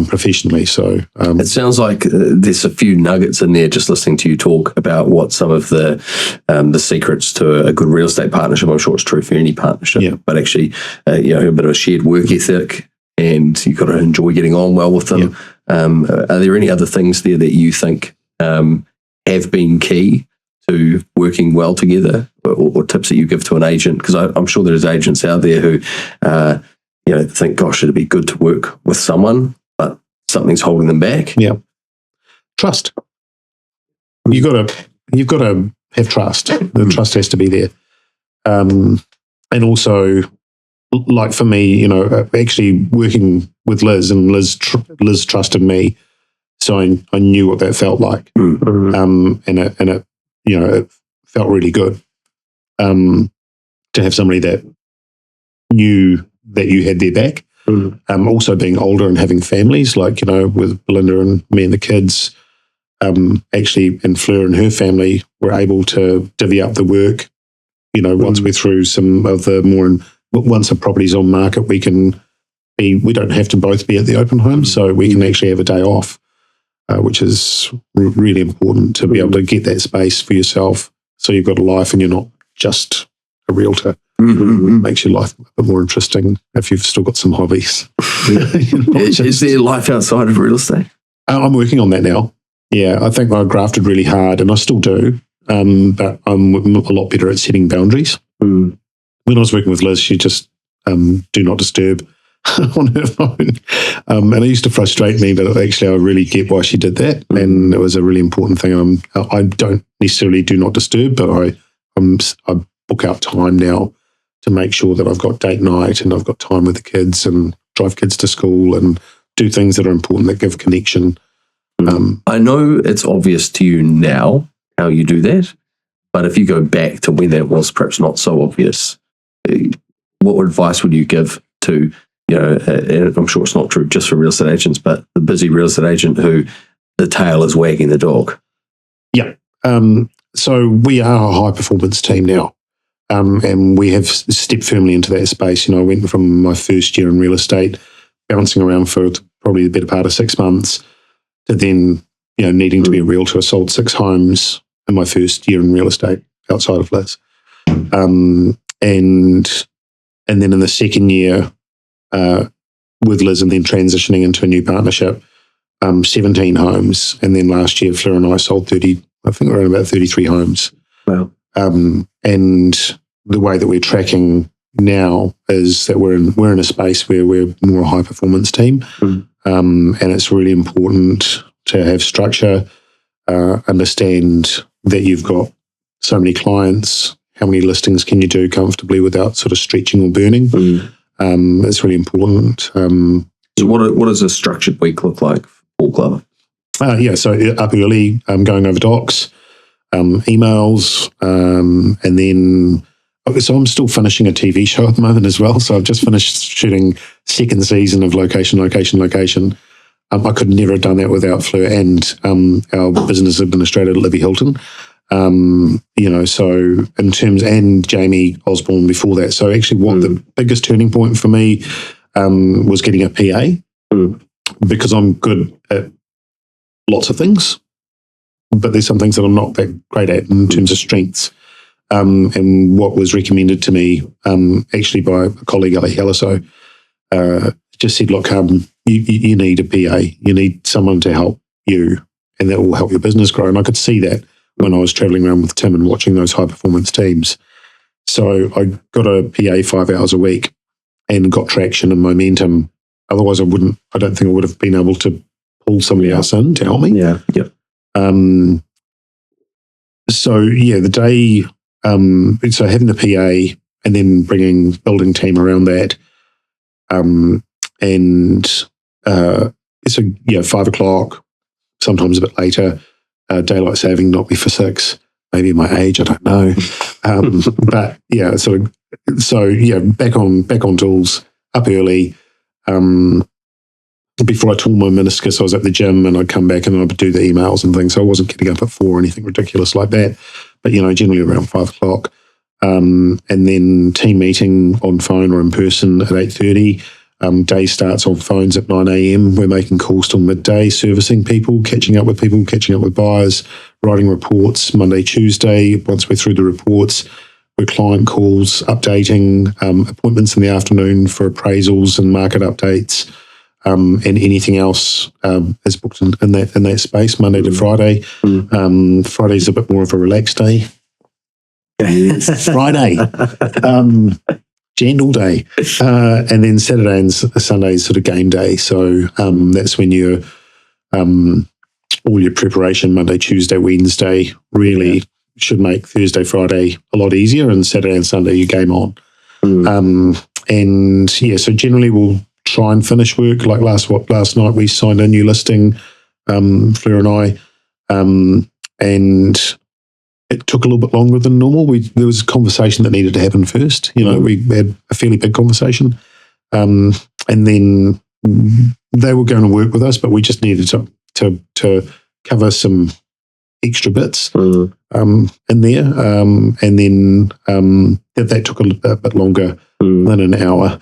professionally. So it sounds like there's a few nuggets in there just listening to you talk about what some of the secrets to a good real estate partnership. I'm sure it's true for any partnership, but actually, a bit of a shared work ethic, and you've got to enjoy getting on well with them. Are there any other things there that you think have been key to working well together, or tips that you give to an agent? Because I'm sure there's agents out there who, think, gosh, it'd be good to work with someone, but something's holding them back. Yeah. Trust. You've got to have trust. The trust has to be there. And also, like for me, actually working with Liz, and Liz trusted me, so I knew what that felt like. And it felt really good to have somebody that knew that you had their back. Also being older and having families, like, with Belinda and me and the kids, actually, and Fleur and her family were able to divvy up the work, once we're through some of the more, once a property's on market, we don't have to both be at the open home, so we can actually have a day off. which is really important to be able to get that space for yourself. So you've got a life and you're not just a realtor. Makes your life a bit more interesting if you've still got some hobbies. Is there life outside of real estate? I'm working on that now. Yeah, I think I grafted really hard, and I still do, but I'm a lot better at setting boundaries. When I was working with Liz, she just do not disturb on her phone. And it used to frustrate me, but actually I really get why she did that, and it was a really important thing. I don't necessarily do not disturb, but I book out time now to make sure that I've got date night and I've got time with the kids and drive kids to school and do things that are important that give connection. I know it's obvious to you now how you do that, but if you go back to when that was perhaps not so obvious, what advice would you give to, and I'm sure it's not true just for real estate agents, but the busy real estate agent who the tail is wagging the dog? Yeah. So we are a high performance team now. And we have stepped firmly into that space. I went from my first year in real estate, bouncing around for probably the better part of 6 months, to then, needing to be a realtor. I sold 6 homes in my first year in real estate outside of Liz. And then in the second year with Liz and then transitioning into a new partnership, 17 homes. And then last year, Fleur and I sold around about 33 homes. Wow. And the way that we're tracking now is that we're in a space where we're more a high performance team, and it's really important to have structure, understand that you've got so many clients, how many listings can you do comfortably without sort of stretching or burning. It's really important. So what does a structured week look like for Paul Glover? So up early, going over docs, emails, and then so I'm still finishing a TV show at the moment as well. So I've just finished shooting 2nd season of Location. I could never have done that without Fleur and our business administrator, Libby Hilton. So in terms, and Jamie Osborne before that. So actually what the biggest turning point for me was getting a PA, because I'm good at lots of things, but there's some things that I'm not that great at in terms of strengths. And what was recommended to me, actually by a colleague, Ali Haliso, just said, look, you need a PA. You need someone to help you, and that will help your business grow. And I could see that when I was traveling around with Tim and watching those high-performance teams. So I got a PA 5 hours a week and got traction and momentum. Otherwise, I don't think I would have been able to pull somebody else in to help me. Yeah. Yep. The day, so having the PA and then building team around that, so 5 o'clock, sometimes a bit later, daylight saving knocked me for 6, maybe my age, I don't know. But yeah, back on tools, up early. Before I tore my meniscus, I was at the gym and I'd come back and I'd do the emails and things. So I wasn't getting up at 4 or anything ridiculous like that. But, generally around 5 o'clock. And then team meeting on phone or in person at 8:30. Day starts on phones at 9 a.m. We're making calls till midday, servicing people, catching up with buyers, writing reports Monday, Tuesday. Once we're through the reports, we're client calls, updating, appointments in the afternoon for appraisals and market updates. And anything else is booked in that space, Monday to Friday. Friday's a bit more of a relaxed day. Friday, jand all day, and then Saturday and Sunday is sort of game day. So that's when you're all your preparation Monday, Tuesday, Wednesday really should make Thursday, Friday a lot easier, and Saturday and Sunday you game on. So generally we'll try and finish work. Like last night we signed a new listing, Fleur and I, and it took a little bit longer than normal. There was a conversation that needed to happen first. We had a fairly big conversation, and then they were going to work with us, but we just needed to cover some extra bits in there, and then that took a bit longer than an hour.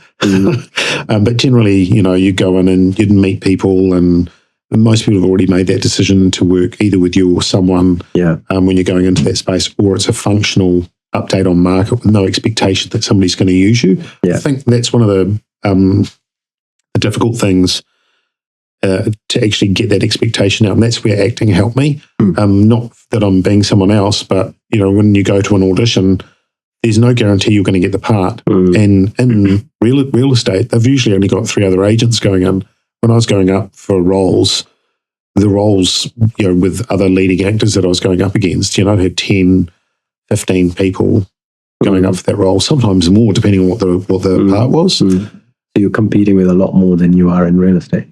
But generally, you go in and you'd meet people and most people have already made that decision to work either with you or someone when you're going into that space, or it's a functional update on market with no expectation that somebody's going to use you. I think that's one of the difficult things to actually get that expectation out, and that's where acting helped me. Not that I'm being someone else, but when you go to an audition, there's no guarantee you're going to get the part. And in real estate, they've usually only got 3 other agents going in. When I was going up for roles, the roles with other leading actors that I was going up against, I had 10, 15 people going up for that role, sometimes more, depending on what the part was. So you're competing with a lot more than you are in real estate.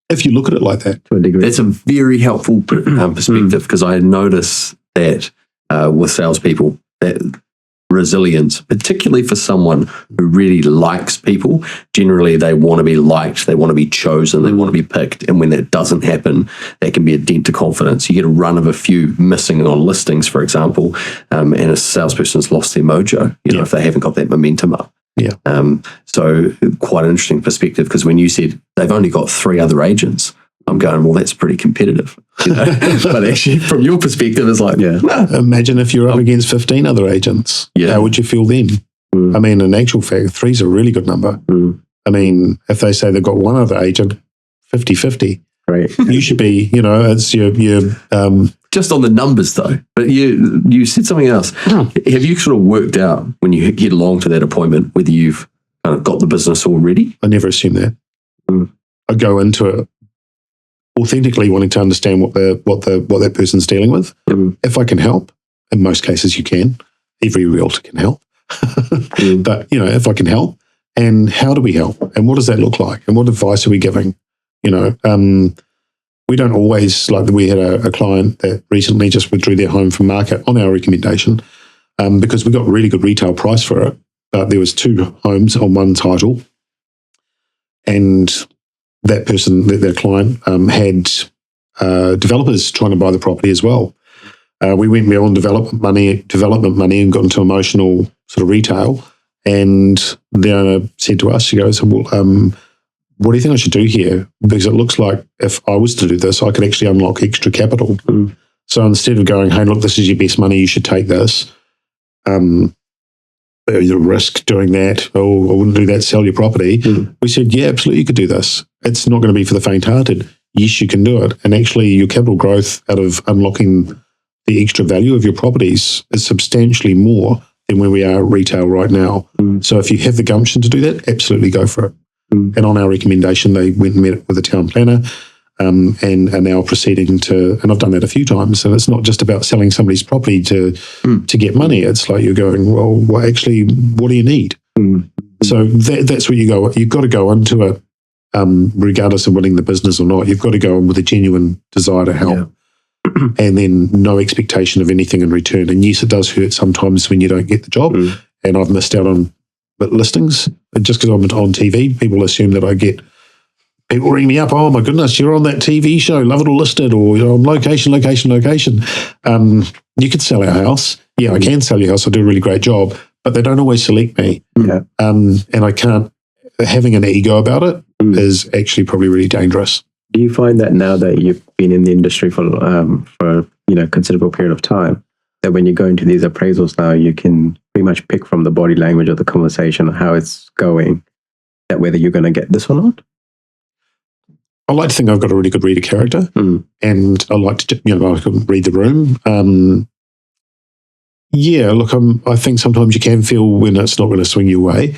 If you look at it like that. To a degree. That's a very helpful perspective, because I notice that with salespeople, that resilience, particularly for someone who really likes people, generally they want to be liked, they want to be chosen, they want to be picked. And when that doesn't happen, that can be a dent to confidence. You get a run of a few missing on listings, for example, and a salesperson's lost their mojo, if they haven't got that momentum up. So quite an interesting perspective, because when you said they've only got 3 other agents, I'm going, well, that's pretty competitive. But actually, from your perspective, it's like, imagine if you're up against 15 other agents. How would you feel then? I mean, in actual fact, 3's a really good number. I mean, if they say they've got 1 other agent, 50-50. Right. You should be, it's your just on the numbers though. But you said something else. Have you sort of worked out when you get along to that appointment whether you've kind of got the business already? I never assume that. I go into it authentically wanting to understand what that person's dealing with. If I can help, in most cases you can. Every realtor can help. But if I can help, and how do we help, and what does that look like, and what advice are we giving? We don't always, like we had a client that recently just withdrew their home from market on our recommendation because we got a really good retail price for it, but there was 2 homes on 1 title, and that person, their client, had developers trying to buy the property as well. We went beyond development money and got into emotional sort of retail. And the owner said to us, she goes, well, what do you think I should do here? Because it looks like if I was to do this, I could actually unlock extra capital. So instead of going, hey, look, this is your best money, you should take this. There's a risk doing that. Oh, I wouldn't do that, sell your property. We said, yeah, absolutely, you could do this. It's not going to be for the faint-hearted. Yes, you can do it. And actually your capital growth out of unlocking the extra value of your properties is substantially more than where we are at retail right now. So if you have the gumption to do that, absolutely go for it. And on our recommendation, they went and met with the town planner and are now proceeding to, and I've done that a few times, and it's not just about selling somebody's property to get money. It's like you're going, well, actually, what do you need? So that's where you go. You've got to go into it, regardless of winning the business or not. You've got to go in with a genuine desire to help. And then no expectation of anything in return. And yes, it does hurt sometimes when you don't get the job. And I've missed out on listings. Just because I'm on TV, people assume that I get people ring me up. Oh my goodness, you're on that TV show, Love It or Listed, or you're on location. You could sell our house. Yeah, I can sell your house. I do a really great job, but they don't always select me. And I can't. Having an ego about it is actually probably really dangerous. Do you find that now that you've been in the industry for a considerable period of time, that when you go into these appraisals now, you can pretty much pick from the body language of the conversation how it's going, that whether you're going to get this or not? I like to think I've got a really good reader character, and I like to, I can read the room. I think sometimes you can feel when it's not going to swing your way.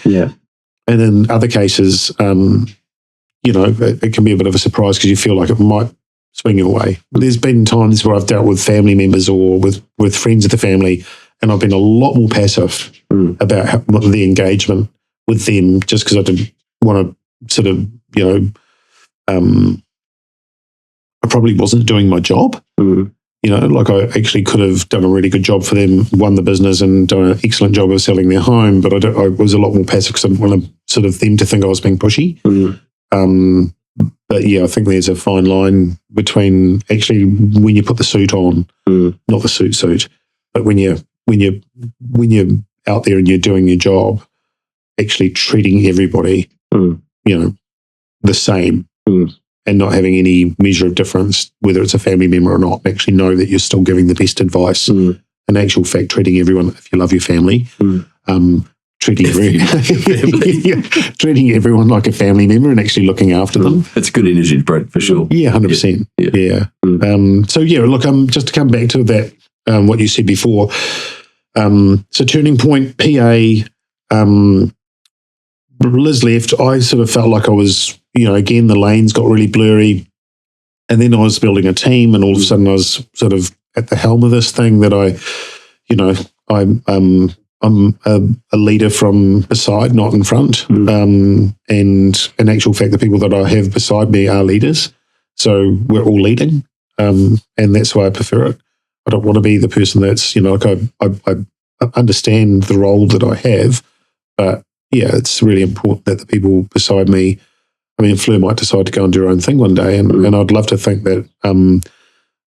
And in other cases, it can be a bit of a surprise because you feel like it might swing your way. There's been times where I've dealt with family members or with friends of the family, and I've been a lot more passive about the engagement with them just because I didn't want to sort of, I probably wasn't doing my job. Like I actually could have done a really good job for them, won the business and done an excellent job of selling their home, but I was a lot more passive because I didn't want to sort of them to think I was being pushy. But yeah, I think there's a fine line between actually when you put the suit on, not the suit, but when you're out there and you're doing your job, actually treating everybody, the same, and not having any measure of difference, whether it's a family member or not, and actually know that you're still giving the best advice. In actual fact, treating everyone, if you love your family, treating everyone like a family member and actually looking after them. It's good energy to break, for sure. Yeah, 100%. Yeah. So yeah, look, just to come back to that, what you said before. So turning point, PA, Liz left. I sort of felt like I was, again, the lanes got really blurry, and then I was building a team, and all of a sudden I was sort of at the helm of this thing that I'm a leader from beside, not in front. And in actual fact, the people that I have beside me are leaders. So we're all leading. And that's why I prefer it. I don't want to be the person that's, I understand the role that I have, but yeah, it's really important that the people beside me, Fleur might decide to go and do her own thing one day. And I'd love to think that,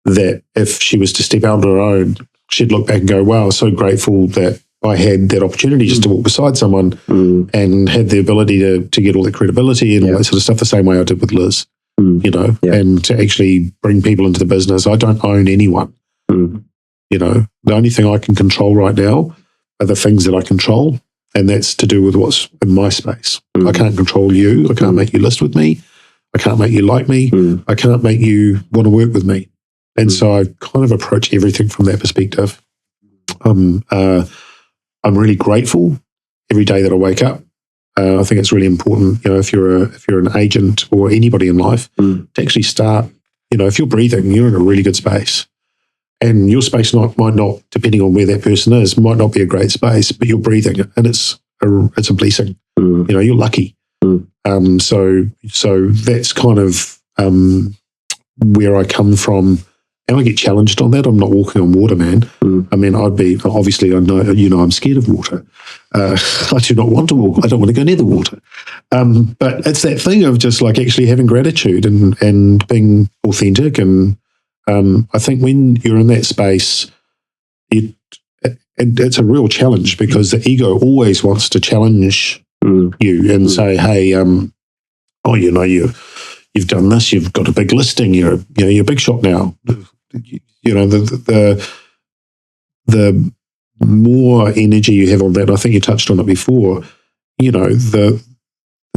that if she was to step out on her own, she'd look back and go, wow, so grateful that I had that opportunity just to walk beside someone and had the ability to get all that credibility and all that sort of stuff, the same way I did with Liz, and to actually bring people into the business. I don't own anyone. The only thing I can control right now are the things that I control, and that's to do with what's in my space. I can't control you. I can't make you list with me. I can't make you like me. I can't make you want to work with me. And so I kind of approach everything from that perspective. I'm really grateful every day that I wake up. I think it's really important, if you're an agent or anybody in life, to actually start. If you're breathing, you're in a really good space, and your space might not, depending on where that person is, might not be a great space, but you're breathing, and it's a blessing. You're lucky. So that's kind of where I come from. And I get challenged on that. I'm not walking on water, man. I'd be, obviously, I know, I'm scared of water. I do not want to walk. I don't want to go near the water. But it's that thing of just like actually having gratitude and being authentic. And I think when you're in that space, it's a real challenge, because the ego always wants to challenge you and say, hey, you've done this, you've got a big listing, you're a big shot now. The more energy you have on that, I think you touched on it before, the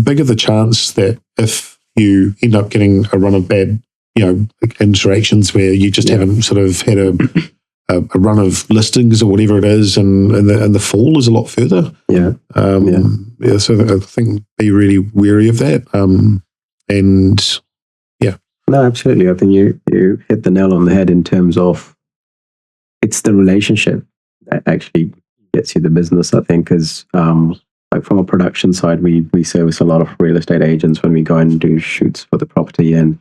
bigger the chance that if you end up getting a run of bad, interactions where you just haven't sort of had a run of listings or whatever it is, and the fall is a lot further. So I think be really wary of that. No, absolutely. I think you hit the nail on the head in terms of it's the relationship that actually gets you the business, I think, because like from a production side, we service a lot of real estate agents when we go and do shoots for the property. And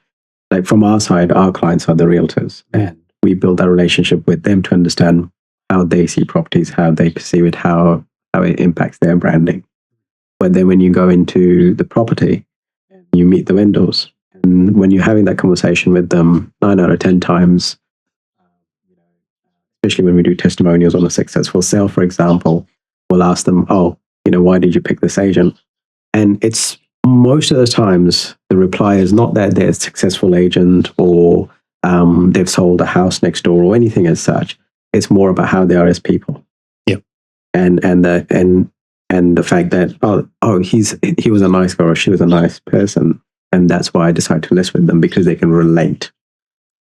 like from our side, our clients are the realtors. And we build that relationship with them to understand how they see properties, how they perceive it, how it impacts their branding. But then when you go into the property, you meet the vendors. And when you're having that conversation with them, 9 out of 10 times, especially when we do testimonials on a successful sale, for example, we'll ask them, why did you pick this agent? And it's most of the times the reply is not that they're a successful agent or they've sold a house next door or anything as such. It's more about how they are as people. Yeah. And the fact that, he was a nice guy or she was a nice person. And that's why I decided to list with them, because they can relate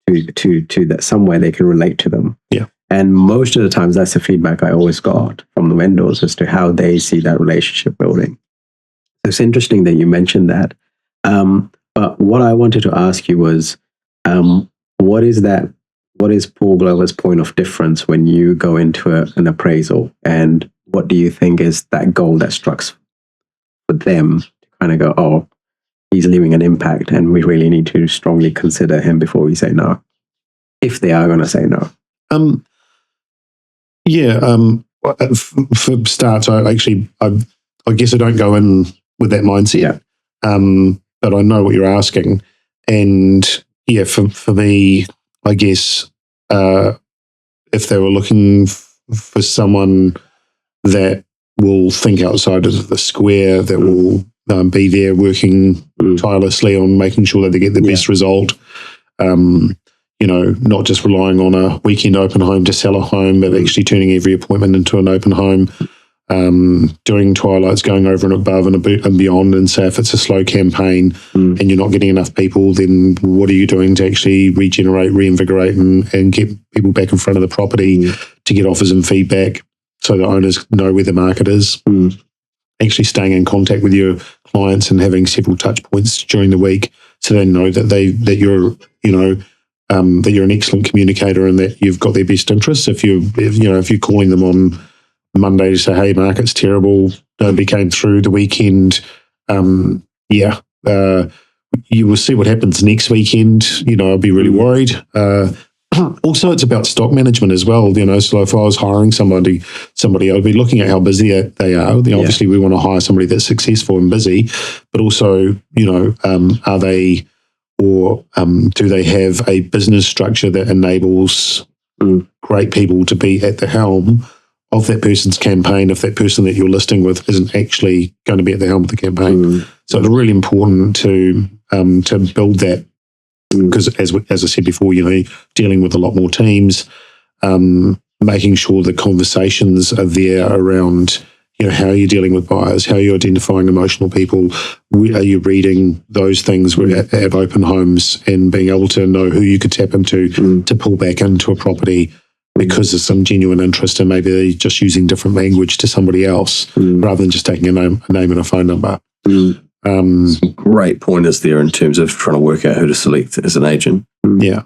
to that somewhere. They can relate to them. Yeah. And most of the times, that's the feedback I always got from the vendors as to how they see that relationship building. It's interesting that you mentioned that. But what I wanted to ask you was, what is Paul Glover's point of difference when you go into an appraisal, and what do you think is that goal that strikes for them to kind of go, he's leaving an impact and we really need to strongly consider him before we say no, if they are going to say no? For starts, I guess I don't go in with that mindset. But I know what you're asking. And for me, I guess if they were looking for someone that will think outside of the square, that will be there working tirelessly on making sure that they get the best result. Not just relying on a weekend open home to sell a home, but actually turning every appointment into an open home. Doing twilights, going over and above and beyond, and say if it's a slow campaign and you're not getting enough people, then what are you doing to actually regenerate, reinvigorate and get people back in front of the property to get offers and feedback so the owners know where the market is. Actually staying in contact with your clients and having several touch points during the week so they know that you're an excellent communicator and that you've got their best interests. If you're calling them on Monday to say, hey, market's terrible, nobody came through the weekend, you will see what happens next weekend. I'll be really worried. Also, it's about stock management as well. So if I was hiring somebody, I'd be looking at how busy they are. Obviously, we want to hire somebody that's successful and busy, but also, are they, or do they have a business structure that enables great people to be at the helm of that person's campaign if that person that you're listing with isn't actually going to be at the helm of the campaign? So it's really important to build that, because as I said before, dealing with a lot more teams, making sure the conversations are there around how you're dealing with buyers, how you're identifying emotional people, are you reading those things at open homes and being able to know who you could tap into to pull back into a property because there's some genuine interest and maybe they're just using different language to somebody else rather than just taking a name and a phone number. Some great pointers there in terms of trying to work out who to select as an agent. Yeah.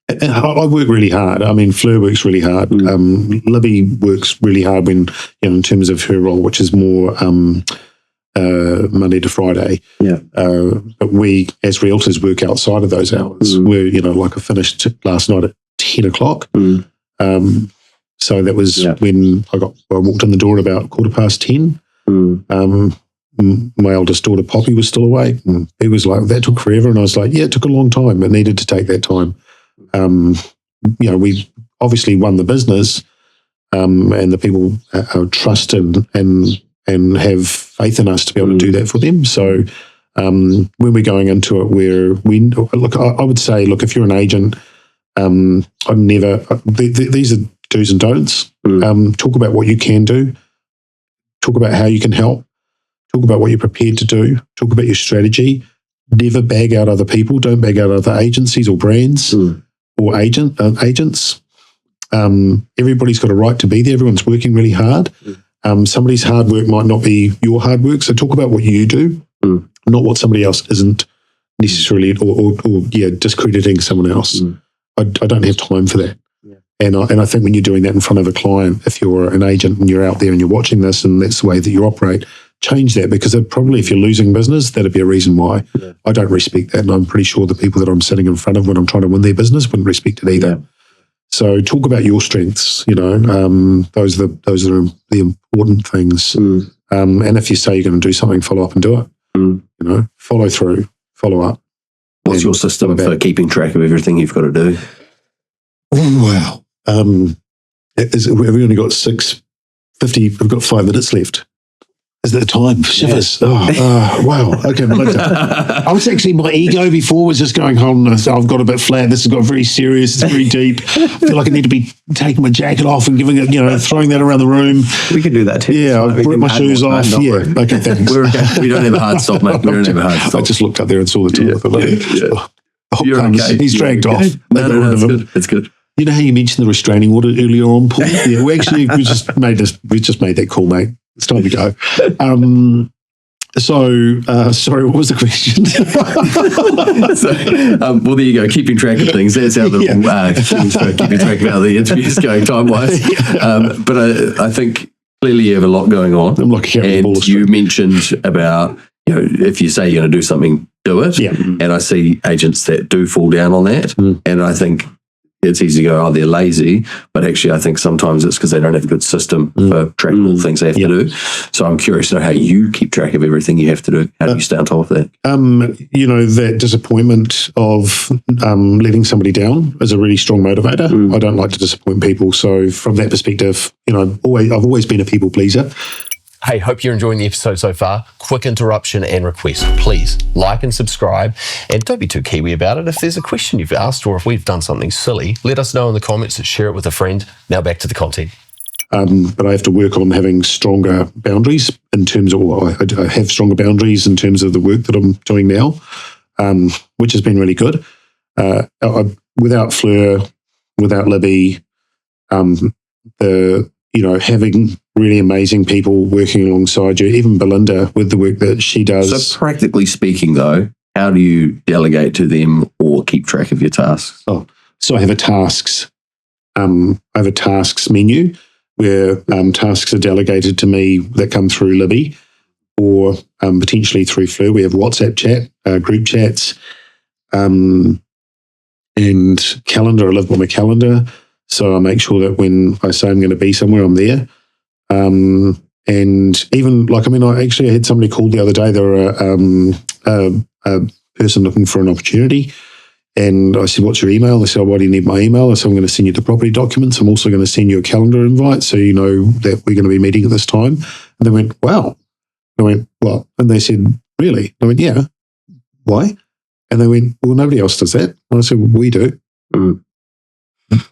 I work really hard. I mean, Fleur works really hard. Libby works really hard when, in terms of her role, which is more Monday to Friday. Yeah. But we, as realtors, work outside of those hours. We're, like I finished last night at 10 o'clock. So that was when I walked in the door at about 10:15. My eldest daughter, Poppy, was still awake. And he was like, that took forever. And I was like, yeah, it took a long time. It needed to take that time. We obviously won the business, and the people trust and have faith in us to be able to do that for them. So when we're going into it, I would say, look, if you're an agent, I'd never. These are do's and don'ts. Talk about what you can do. Talk about how you can help. Talk about what you're prepared to do. Talk about your strategy. Never bag out other people. Don't bag out other agencies or brands or agents. Everybody's got a right to be there. Everyone's working really hard. Somebody's hard work might not be your hard work. So talk about what you do, not what somebody else isn't necessarily, or discrediting someone else. I don't have time for that. And I think when you're doing that in front of a client, if you're an agent and you're out there and you're watching this and that's the way that you operate, change that, because probably if you're losing business, that'd be a reason why. I don't respect that, and I'm pretty sure the people that I'm sitting in front of when I'm trying to win their business wouldn't respect it either. So talk about your strengths. Those are the important things. And if you say you're going to do something, follow up and do it. Follow through, follow up. What's your system for keeping track of everything you've got to do? Oh, wow. We've only got 6:50. We've got 5 minutes left. Is that the time? Shivers. Wow. Okay. I was actually, my ego before was just going, I've got a bit flat. This has got very serious. It's very deep. I feel like I need to be taking my jacket off and giving it, throwing that around the room. We can do that too. Yeah. I've ripped my shoes off. Yeah. Okay. Thanks. We don't have a hard stop, mate. We don't have a hard stop. I just looked up there and saw the toilet. You're okay. He's dragged off. No, it's good. It's good. You know how you mentioned the restraining order earlier on, Paul? Yeah, we just made that call, mate. It's time to go. Sorry, what was the question? Well, there you go. Keeping track of things. That's how keeping track of how the interview's going time-wise. But I think clearly you have a lot going on. I'm like a and you mentioned about, if you say you're going to do something, do it. Yeah. And I see agents that do fall down on that. And I think it's easy to go, they're lazy, but actually I think sometimes it's because they don't have a good system for tracking all the things they have to do. So I'm curious to know how you keep track of everything you have to do. How do you stay on top of that? That disappointment of letting somebody down is a really strong motivator. I don't like to disappoint people. So from that perspective, I've always been a people pleaser. Hey, hope you're enjoying the episode so far. Quick interruption and request. Please like and subscribe, and don't be too Kiwi about it. If there's a question you've asked or if we've done something silly, let us know in the comments and share it with a friend. Now back to the content. But I have to work on having stronger boundaries in terms of, I have stronger boundaries in terms of the work that I'm doing now, which has been really good. Without Fleur, without Libby, having really amazing people working alongside you, even Belinda with the work that she does. So practically speaking, though, how do you delegate to them or keep track of your tasks? Oh, so I have a tasks menu where tasks are delegated to me that come through Libby or potentially through Fleur. We have WhatsApp chat, group chats, and calendar. I live by my calendar, so I make sure that when I say I'm going to be somewhere, I'm there. And even I actually had somebody called the other day. They were a person looking for an opportunity. And I said, what's your email? They said, why do you need my email? I said, I'm going to send you the property documents. I'm also going to send you a calendar invite so you know that we're going to be meeting at this time. And they went, wow. I went, what? And they said, really? I went, yeah. Why? And they went, well, nobody else does that. And I said, well, we do. Mm.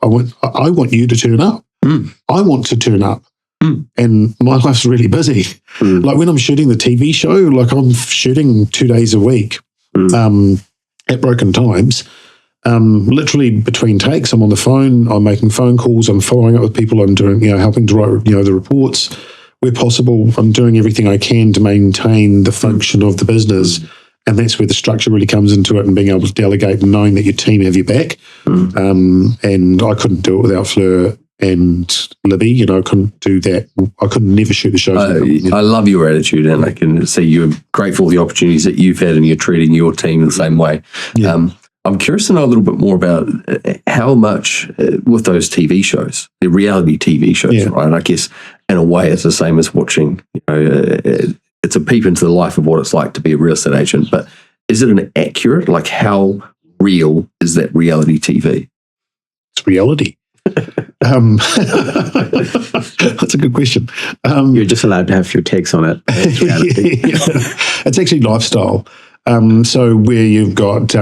I want you to turn up. Mm. I want to turn up. Mm. And my life's really busy. Mm. Like when I'm shooting the TV show, like I'm shooting 2 days a week at broken times. Literally between takes, I'm on the phone, I'm making phone calls, I'm following up with people, I'm doing, helping to write, the reports. Where possible, I'm doing everything I can to maintain the function of the business. And that's where the structure really comes into it and being able to delegate and knowing that your team have your back. And I couldn't do it without Fleur and Libby. I couldn't do that. I could never shoot the shows. I love your attitude, and I can see you're grateful for the opportunities that you've had and you're treating your team in the same way. Yeah. I'm curious to know a little bit more about how much with those TV shows, the reality TV shows, right? And I guess in a way it's the same as watching, it's a peep into the life of what it's like to be a real estate agent, but is it an accurate, like how real is that reality TV? It's reality. That's a good question. You're just allowed to have a few takes on it. It's reality. It's actually lifestyle. So where you've got,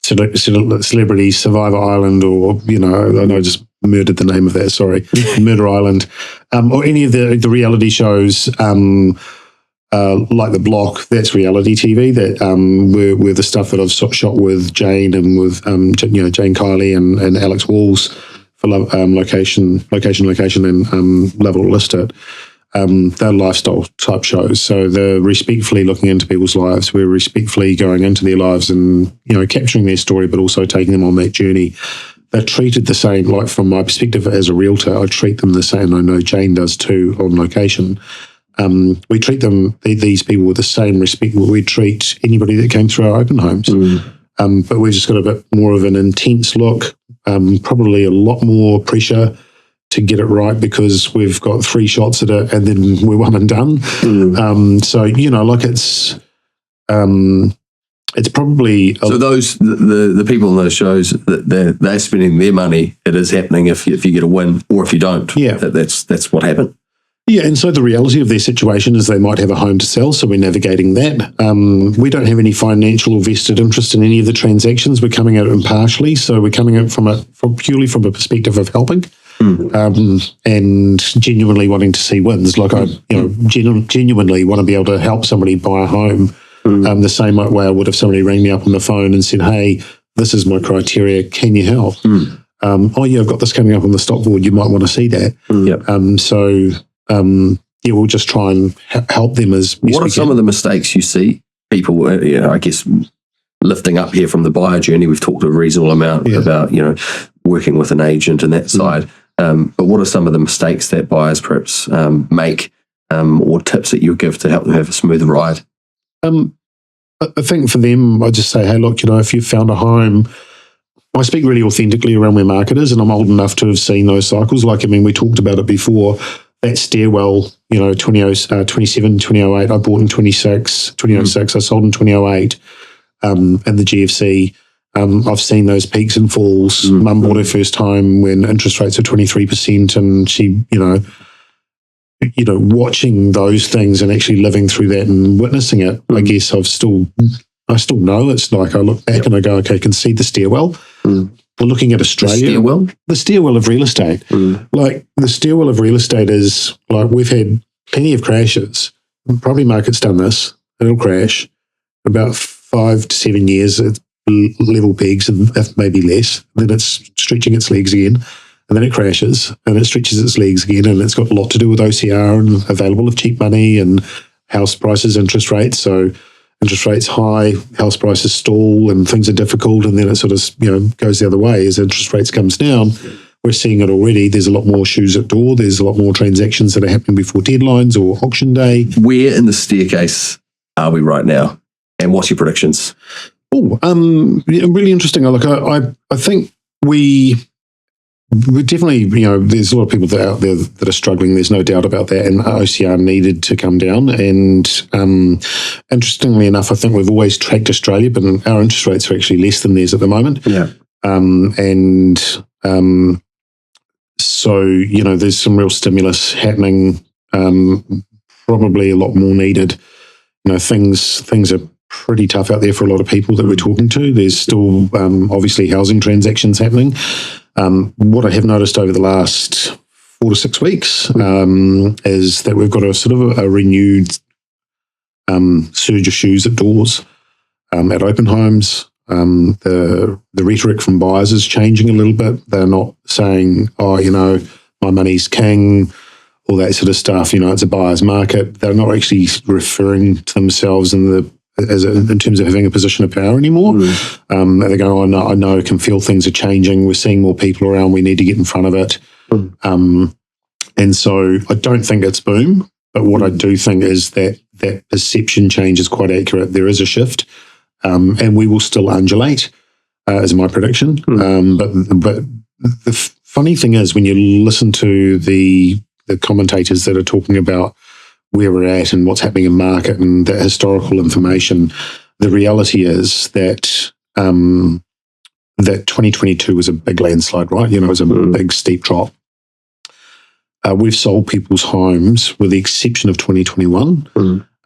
Celebrity Survivor Island, or I just murdered the name of that. Sorry, Murder Island, or any of the reality shows. Like The Block, that's reality TV. That were the stuff that I've shot with Jane and with Jane Kiley and Alex Walls for location, and Love It or List It. They're lifestyle type shows, so they're respectfully looking into people's lives. We're respectfully going into their lives and capturing their story, but also taking them on that journey. They're treated the same. Like from my perspective as a realtor, I treat them the same. I know Jane does too on location. We treat these people with the same respect that we treat anybody that came through our open homes. But we've just got a bit more of an intense look, probably a lot more pressure to get it right because we've got 3 shots at it and then we're one and done. So, it's probably... So those, the people in those shows, they're spending their money. It is happening if you get a win or if you don't. Yeah. That's what happened. Yeah, and so the reality of their situation is they might have a home to sell, so we're navigating that. We don't have any financial or vested interest in any of the transactions. We're coming at it impartially, so we're coming at it purely from a perspective of helping and genuinely wanting to see wins. Like I genuinely want to be able to help somebody buy a home the same way I would if somebody rang me up on the phone and said, hey, this is my criteria, can you help? I've got this coming up on the stock board, you might want to see that. We'll just try and help them as best What are some of the mistakes you see people, I guess, lifting up here from the buyer journey? We've talked a reasonable amount about, working with an agent and that side. But what are some of the mistakes that buyers perhaps make or tips that you give to help them have a smoother ride? I think for them, I just say, hey, look, if you've found a home, I speak really authentically around where market is, and I'm old enough to have seen those cycles. We talked about it before. That stairwell, 2007, 2008, I bought in 2006, I sold in 2008, and the GFC. I've seen those peaks and falls. Mum bought her first time when interest rates were 23%, and she, watching those things and actually living through that and witnessing it, I guess I still know. It's like I look back and I go, okay, I can see the stairwell. We're looking at Australia. The stairwell of real estate. Like the stairwell of real estate is like we've had plenty of crashes. Property market's done this. It'll crash. About 5 to 7 years at level pegs, and if maybe less. Then it's stretching its legs again. And then it crashes and it stretches its legs again. And it's got a lot to do with OCR and available of cheap money and house prices, interest rates. So interest rates high, house prices stall, and things are difficult, and then it sort of goes the other way as interest rates comes down. We're seeing it already. There's a lot more shoes at door. There's a lot more transactions that are happening before deadlines or auction day. Where in the staircase are we right now, and what's your predictions? Really interesting. Look, I think we're definitely, there's a lot of people out there that are struggling. There's no doubt about that. And OCR needed to come down. And interestingly enough, I think we've always tracked Australia, but our interest rates are actually less than theirs at the moment. Yeah. So, there's some real stimulus happening, probably a lot more needed. Things are pretty tough out there for a lot of people that we're talking to. There's still obviously housing transactions happening. What I have noticed over the last 4 to 6 weeks is that we've got a sort of a renewed surge of shoes at doors at open homes. The rhetoric from buyers is changing a little bit. They're not saying, my money's king, all that sort of stuff. it's a buyer's market. They're not actually referring to themselves in terms of having a position of power anymore. They're going, I know, I can feel things are changing. We're seeing more people around. We need to get in front of it. And so I don't think it's boom, but what I do think is that perception change is quite accurate. There is a shift, and we will still undulate, is my prediction. But the funny thing is, when you listen to the commentators that are talking about where we're at and what's happening in market and that historical information, the reality is that that 2022 was a big landslide, right? It was a big steep drop. We've sold people's homes, with the exception of 2021,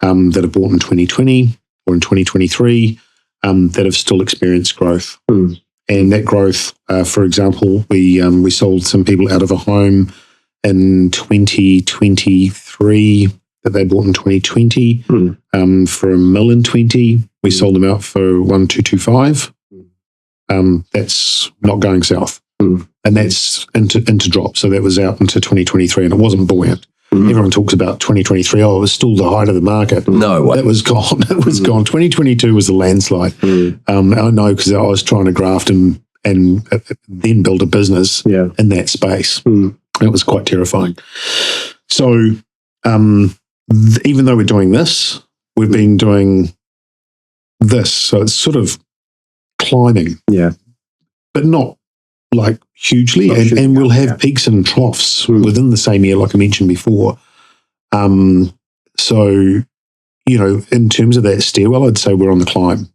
that are bought in 2020 or in 2023, that have still experienced growth. And that growth, for example, we sold some people out of a home in 2023 that they bought in 2020 for $1 million in 20. We sold them out for 1,225. That's not going south, and that's into drop. So that was out into 2023, and it wasn't buoyant. Everyone talks about 2023. Oh, it was still the height of the market. No way. That was gone. It was gone. 2022 was a landslide. I know, because I was trying to graft and then build a business in that space. It was quite terrifying. So even though we're doing this, we've been doing this. So it's sort of climbing. Yeah. But not like hugely. And we'll have peaks and troughs within the same year, like I mentioned before. So, in terms of that stairwell, I'd say we're on the climb.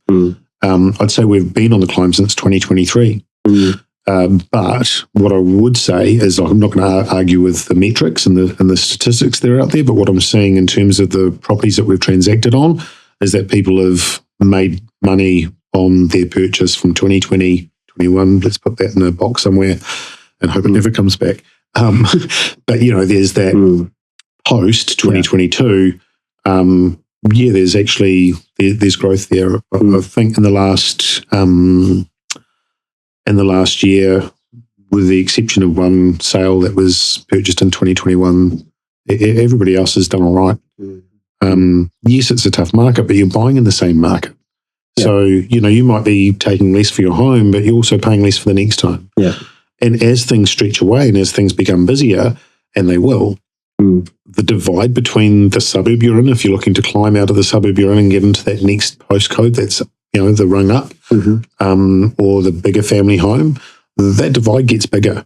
I'd say we've been on the climb since 2023. But what I would say is, I'm not going to argue with the metrics and the statistics that are out there, but what I'm seeing in terms of the properties that we've transacted on is that people have made money on their purchase from 2020, 21. Let's put that in a box somewhere and hope it never comes back. But, there's that post 2022. There's actually, there's growth there. I think in the last year, with the exception of one sale that was purchased in 2021, everybody else has done all right. Yes, it's a tough market, but you're buying in the same market. Yeah. So, you might be taking less for your home, but you're also paying less for the next time. Yeah. And as things stretch away and as things become busier, and they will, the divide between the suburb you're in, if you're looking to climb out of the suburb you're in and get into that next postcode that's, the rung up, or the bigger family home, that divide gets bigger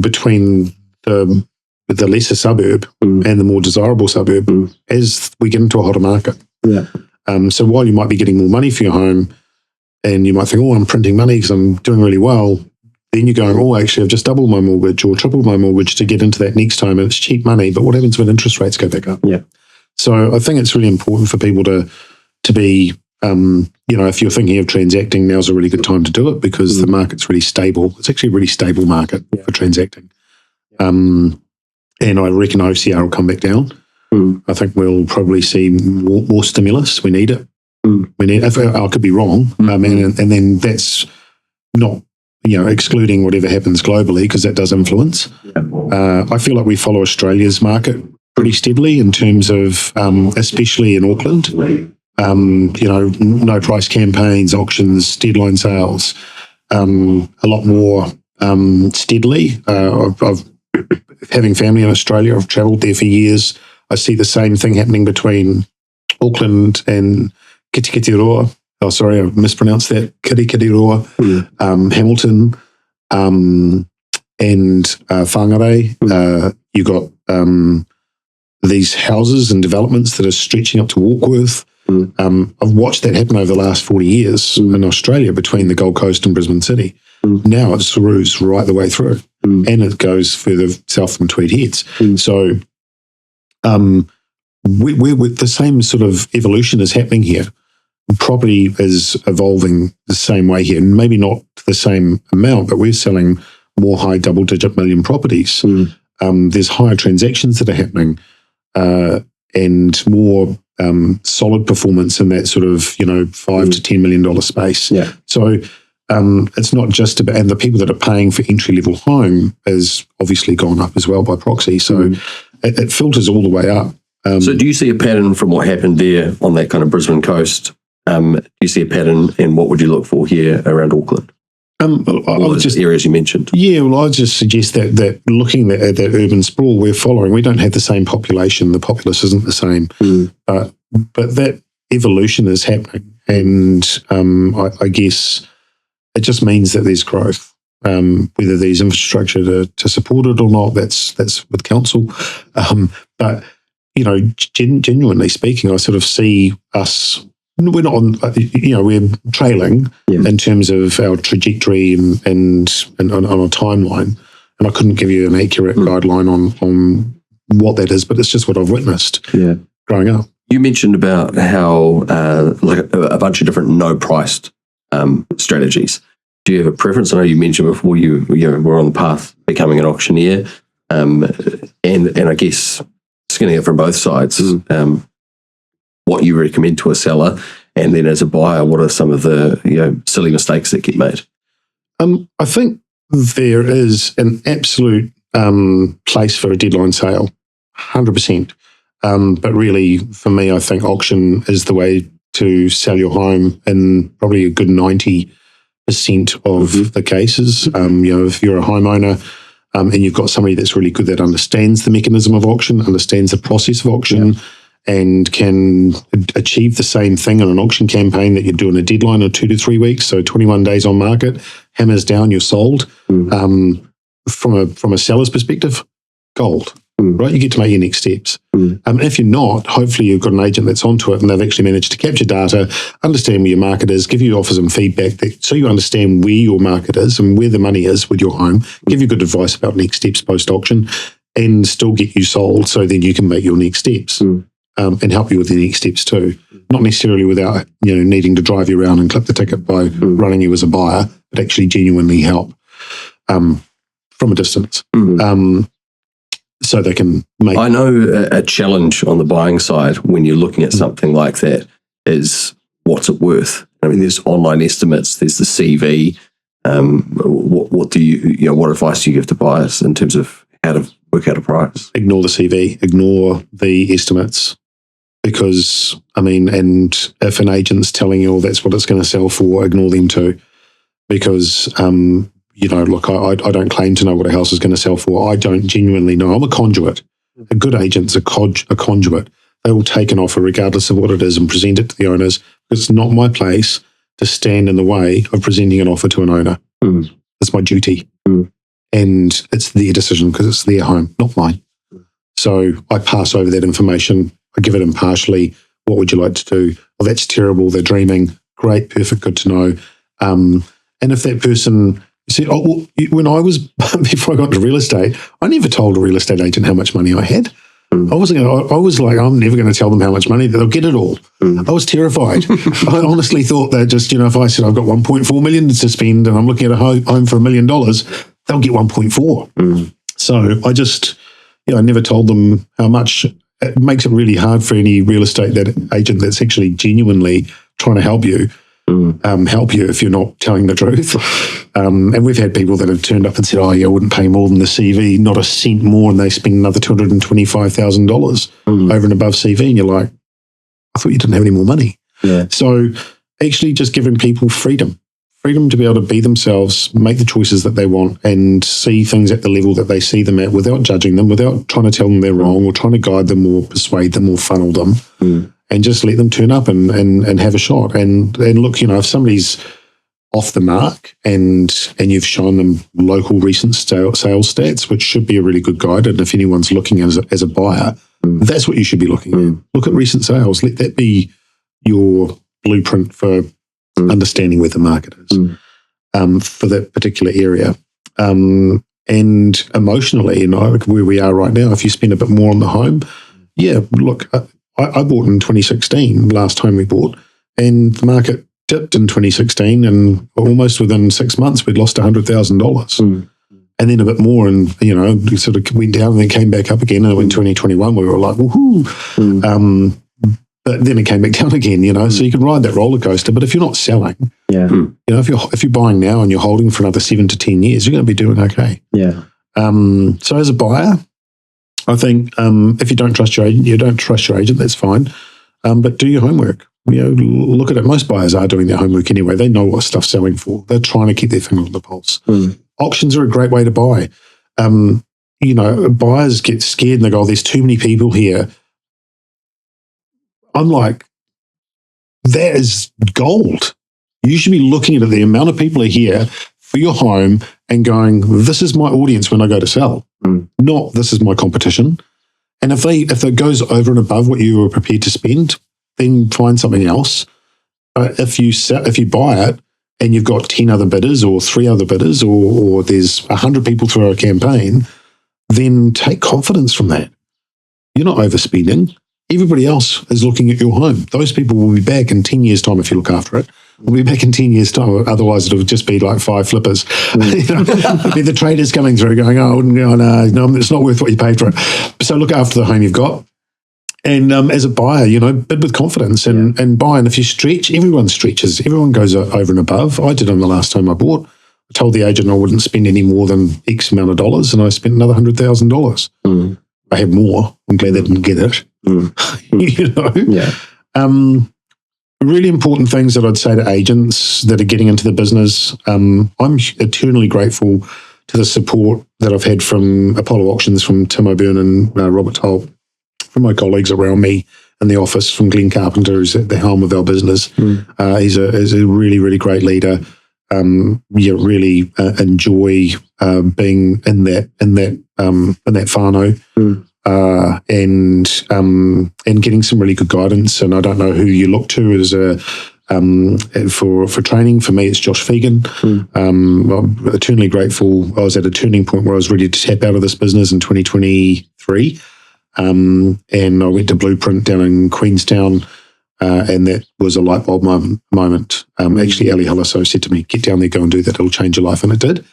between the lesser suburb and the more desirable suburb as we get into a hotter market. Yeah. So while you might be getting more money for your home, and you might think, I'm printing money because I'm doing really well, then you're going, oh, actually, I've just doubled my mortgage or tripled my mortgage to get into that next home, and it's cheap money. But what happens when interest rates go back up? Yeah. So I think it's really important for people to be, if you're thinking of transacting, now's a really good time to do it because the market's really stable. It's actually a really stable market for transacting. And I reckon OCR will come back down. I think we'll probably see more stimulus. We need it. We need. I could be wrong. And then that's not excluding whatever happens globally because that does influence. I feel like we follow Australia's market pretty steadily in terms of, especially in Auckland. No price campaigns, auctions, deadline sales, a lot more steadily. I've having family in Australia. I've travelled there for years. I see the same thing happening between Auckland and Kititiroa. Oh, sorry, I mispronounced that. Kirikiriroa, Hamilton, and Whangarei. You got these houses and developments that are stretching up to Warkworth. I've watched that happen over the last 40 years in Australia between the Gold Coast and Brisbane City. Now it screws right the way through, and it goes further south from Tweed Heads. So we're the same sort of evolution is happening here. Property is evolving the same way here, and maybe not the same amount, but we're selling more high double-digit million properties. There's higher transactions that are happening, and more solid performance in that sort of $5 to $10 million space. Yeah. So it's not just about, and the people that are paying for entry-level home has obviously gone up as well by proxy. So it filters all the way up. So do you see a pattern from what happened there on that kind of Brisbane coast? Do you see a pattern, and what would you look for here around Auckland? I would just areas you mentioned. Yeah, well, I'd just suggest that looking at that urban sprawl we're following, we don't have the same population. The populace isn't the same, but that evolution is happening, and I guess it just means that there's growth. Whether there's infrastructure to support it or not, that's with council. But genuinely speaking, I sort of see us. We're not on, we're trailing in terms of our trajectory and on a timeline. And I couldn't give you an accurate guideline on what that is, but it's just what I've witnessed growing up. You mentioned about how like a bunch of different no-priced strategies. Do you have a preference? I know you mentioned before you were on the path becoming an auctioneer, and I guess skinning it from both sides. What you recommend to a seller, and then as a buyer, what are some of the silly mistakes that get made? I think there is an absolute place for a deadline sale, 100%. But really, for me, I think auction is the way to sell your home in probably a good 90% of the cases. If you're a homeowner and you've got somebody that's really good that understands the mechanism of auction, understands the process of auction, and can achieve the same thing in an auction campaign that you do in a deadline of 2 to 3 weeks, so 21 days on market, hammers down, you're sold. From a seller's perspective, gold, right? You get to make your next steps. If you're not, hopefully you've got an agent that's onto it and they've actually managed to capture data, understand where your market is, give you offers and feedback so you understand where your market is and where the money is with your home, give you good advice about next steps post-auction, and still get you sold so then you can make your next steps. And help you with the next steps too. Not necessarily without needing to drive you around and clip the ticket by running you as a buyer, but actually genuinely help from a distance. So they can make... I know a challenge on the buying side when you're looking at something like that is what's it worth? I mean, there's online estimates, there's the CV. What do you what advice do you give to buyers in terms of how to work out a price? Ignore the CV, ignore the estimates. Because, and if an agent's telling you, that's what it's going to sell for, ignore them too. Because, look, I don't claim to know what a house is going to sell for. I don't genuinely know. I'm a conduit. A good agent's a conduit. They will take an offer regardless of what it is and present it to the owners. It's not my place to stand in the way of presenting an offer to an owner. It's my duty. And it's their decision because it's their home, not mine. So I pass over that information. I give it impartially. What would you like to do? Oh, that's terrible. They're dreaming. Great, perfect, good to know. And if that person See, when I was, before I got into real estate, I never told a real estate agent how much money I had. I was like, I'm never going to tell them how much money, they'll get it all. I was terrified. I honestly thought that just, if I said I've got 1.4 million to spend and I'm looking at a home for $1 million, they'll get 1.4. So I just, I never told them how much. It makes it really hard for any real estate agent that's actually genuinely trying to help you if you're not telling the truth. And we've had people that have turned up and said, I wouldn't pay more than the CV, not a cent more, and they spend another $225,000 over and above CV. And you're like, I thought you didn't have any more money. Yeah. So actually just giving people freedom to be able to be themselves, make the choices that they want, and see things at the level that they see them at without judging them, without trying to tell them they're wrong or trying to guide them or persuade them or funnel them, and just let them turn up and have a shot. And look, if somebody's off the mark and you've shown them local recent sales stats, which should be a really good guide. And if anyone's looking as a buyer, that's what you should be looking at. Look at recent sales. Let that be your blueprint for understanding where the market is for that particular area. And emotionally, where we are right now, if you spend a bit more on the home, look, I bought in 2016, last time we bought, and the market dipped in 2016, and almost within 6 months, we'd lost $100,000. And then a bit more, and, it sort of went down and then came back up again. And in 2021, we were like, woohoo. But then it came back down again, so you can ride that roller coaster. But if you're not selling, if you're buying now and you're holding for another 7 to 10 years, you're going to be doing okay. Yeah. So as a buyer, I think if you don't trust your agent, that's fine. But do your homework. Look at it. Most buyers are doing their homework anyway. They know what stuff's selling for. They're trying to keep their finger on the pulse. Auctions are a great way to buy. Buyers get scared and they go, there's too many people here. I'm like, that is gold. You should be looking at the amount of people are here for your home and going, this is my audience when I go to sell, not this is my competition. And if it goes over and above what you were prepared to spend, then find something else. If you buy it and you've got 10 other bidders or 3 other bidders or there's 100 people through a campaign, then take confidence from that. You're not overspending. Everybody else is looking at your home. Those people will be back in 10 years' time if you look after it. We'll be back in 10 years' time. Otherwise, it'll just be like 5 flippers. It'll be the traders coming through going, no, it's not worth what you paid for it. So look after the home you've got. And as a buyer, bid with confidence and buy. And if you stretch, everyone stretches. Everyone goes over and above. I did on the last time I bought. I told the agent I wouldn't spend any more than X amount of dollars, and I spent another $100,000. I had more. I'm glad they didn't get it. Really important things that I'd say to agents that are getting into the business. I'm eternally grateful to the support that I've had from Apollo Auctions, from Tim O'Byrne and Robert Toll, from my colleagues around me in the office, from Glenn Carpenter, who's at the helm of our business. He's a really, really great leader. Really enjoy being in that whānau. And getting some really good guidance. And I don't know who you look to as for training. For me, it's Josh Fegan. I'm eternally grateful. I was at a turning point where I was ready to tap out of this business in 2023. And I went to Blueprint down in Queenstown, and that was a light bulb moment. Actually, Ali Halaso said to me, get down there, go and do that. It'll change your life. And it did.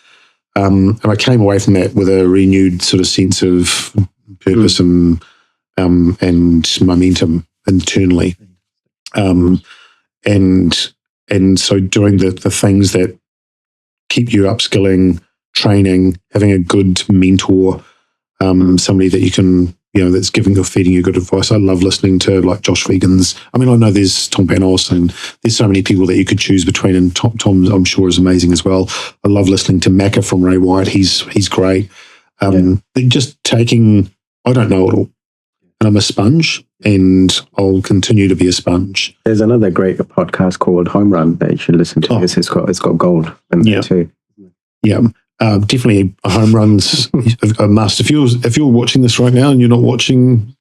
And I came away from that with a renewed sort of sense of purpose and momentum internally, and so doing the things that keep you upskilling, training, having a good mentor, somebody that you can, that's giving or feeding you good advice. I love listening to like Josh Fegan's. I mean, I know there's Tom Panos and there's so many people that you could choose between, and Tom I'm sure is amazing as well. I love listening to Macca from Ray White. He's great. They're just taking, I don't know it all, and I'm a sponge, and I'll continue to be a sponge. There's another great podcast called Home Run that you should listen to. It's got gold in there too. Yeah, definitely home runs a must. If you're watching this right now and you're not watching,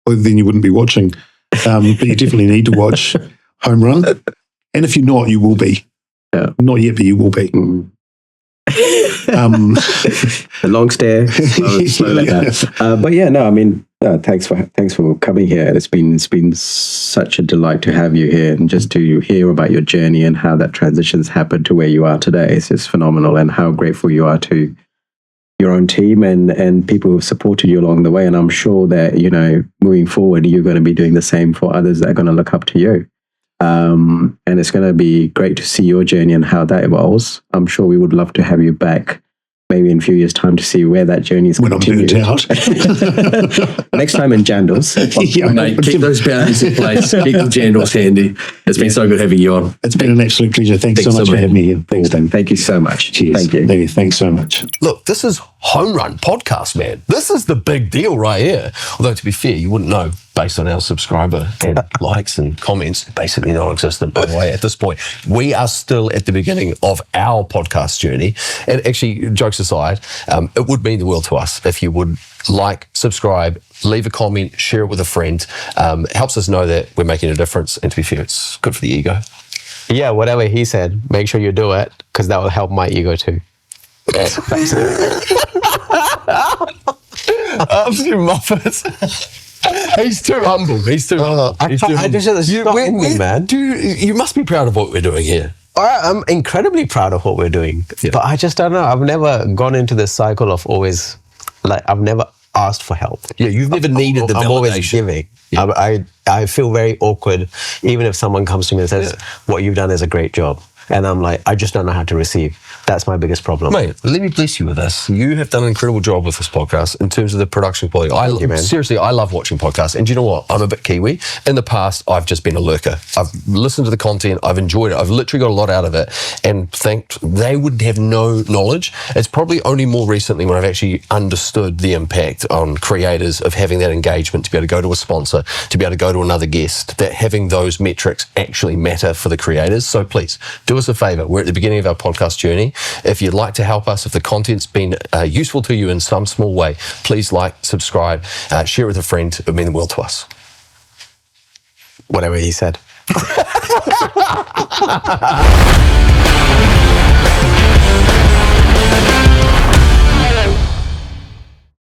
well, then you wouldn't be watching. But you definitely need to watch Home Run, and if you're not, you will be. Not yet, but you will be. The long stare, slow like that. But yeah, no, I mean, thanks for coming here. It's been such a delight to have you here, and just to hear about your journey and how that transition's happened to where you are today. It's just phenomenal, and how grateful you are to your own team and people who have supported you along the way. And I'm sure that, you know, moving forward, you're going to be doing the same for others that are going to look up to you. And it's going to be great to see your journey and how that evolves. I'm sure we would love to have you back maybe in a few years' time to see where that journey is continued. When I'm burnt out. Next time in Jandals. Yeah, mate, keep those boundaries in place. Keep the jandals handy. It's been so good having you on. It's been an absolute pleasure. Thanks so much for having me here. Thanks, Dan. Thank you so much. Cheers. Thank you. Davey, thanks so much. Look, this is home run podcast, man. This is the big deal right here. Although, to be fair, you wouldn't know based on our subscriber and likes and comments, basically non-existent, by the way, at this point. We are still at the beginning of our podcast journey. And actually, jokes aside, it would mean the world to us if you would like, subscribe, leave a comment, share it with a friend. It helps us know that we're making a difference. And to be fair, it's good for the ego. Yeah, whatever he said, make sure you do it, because that will help my ego too. Absolute muffins. He's too humble. He's too humble. Man. You must be proud of what we're doing here. I'm incredibly proud of what we're doing, but I just don't know. I've never gone into this cycle of always, like, I've never asked for help. Yeah, you've never needed the validation. I'm always giving. Yeah. I feel very awkward, even if someone comes to me and says, what you've done is a great job. And I'm like, I just don't know how to receive. That's my biggest problem. Mate, let me bless you with this. You have done an incredible job with this podcast in terms of the production quality. Seriously, I love watching podcasts. And do you know what? I'm a bit Kiwi. In the past, I've just been a lurker. I've listened to the content. I've enjoyed it. I've literally got a lot out of it. And they would have no knowledge. It's probably only more recently when I've actually understood the impact on creators of having that engagement, to be able to go to a sponsor, to be able to go to another guest, that having those metrics actually matter for the creators. So please, do us a favor. We're at the beginning of our podcast journey. If you'd like to help us, if the content's been useful to you in some small way, please like, subscribe, share it with a friend. It would mean the world to us. Whatever he said.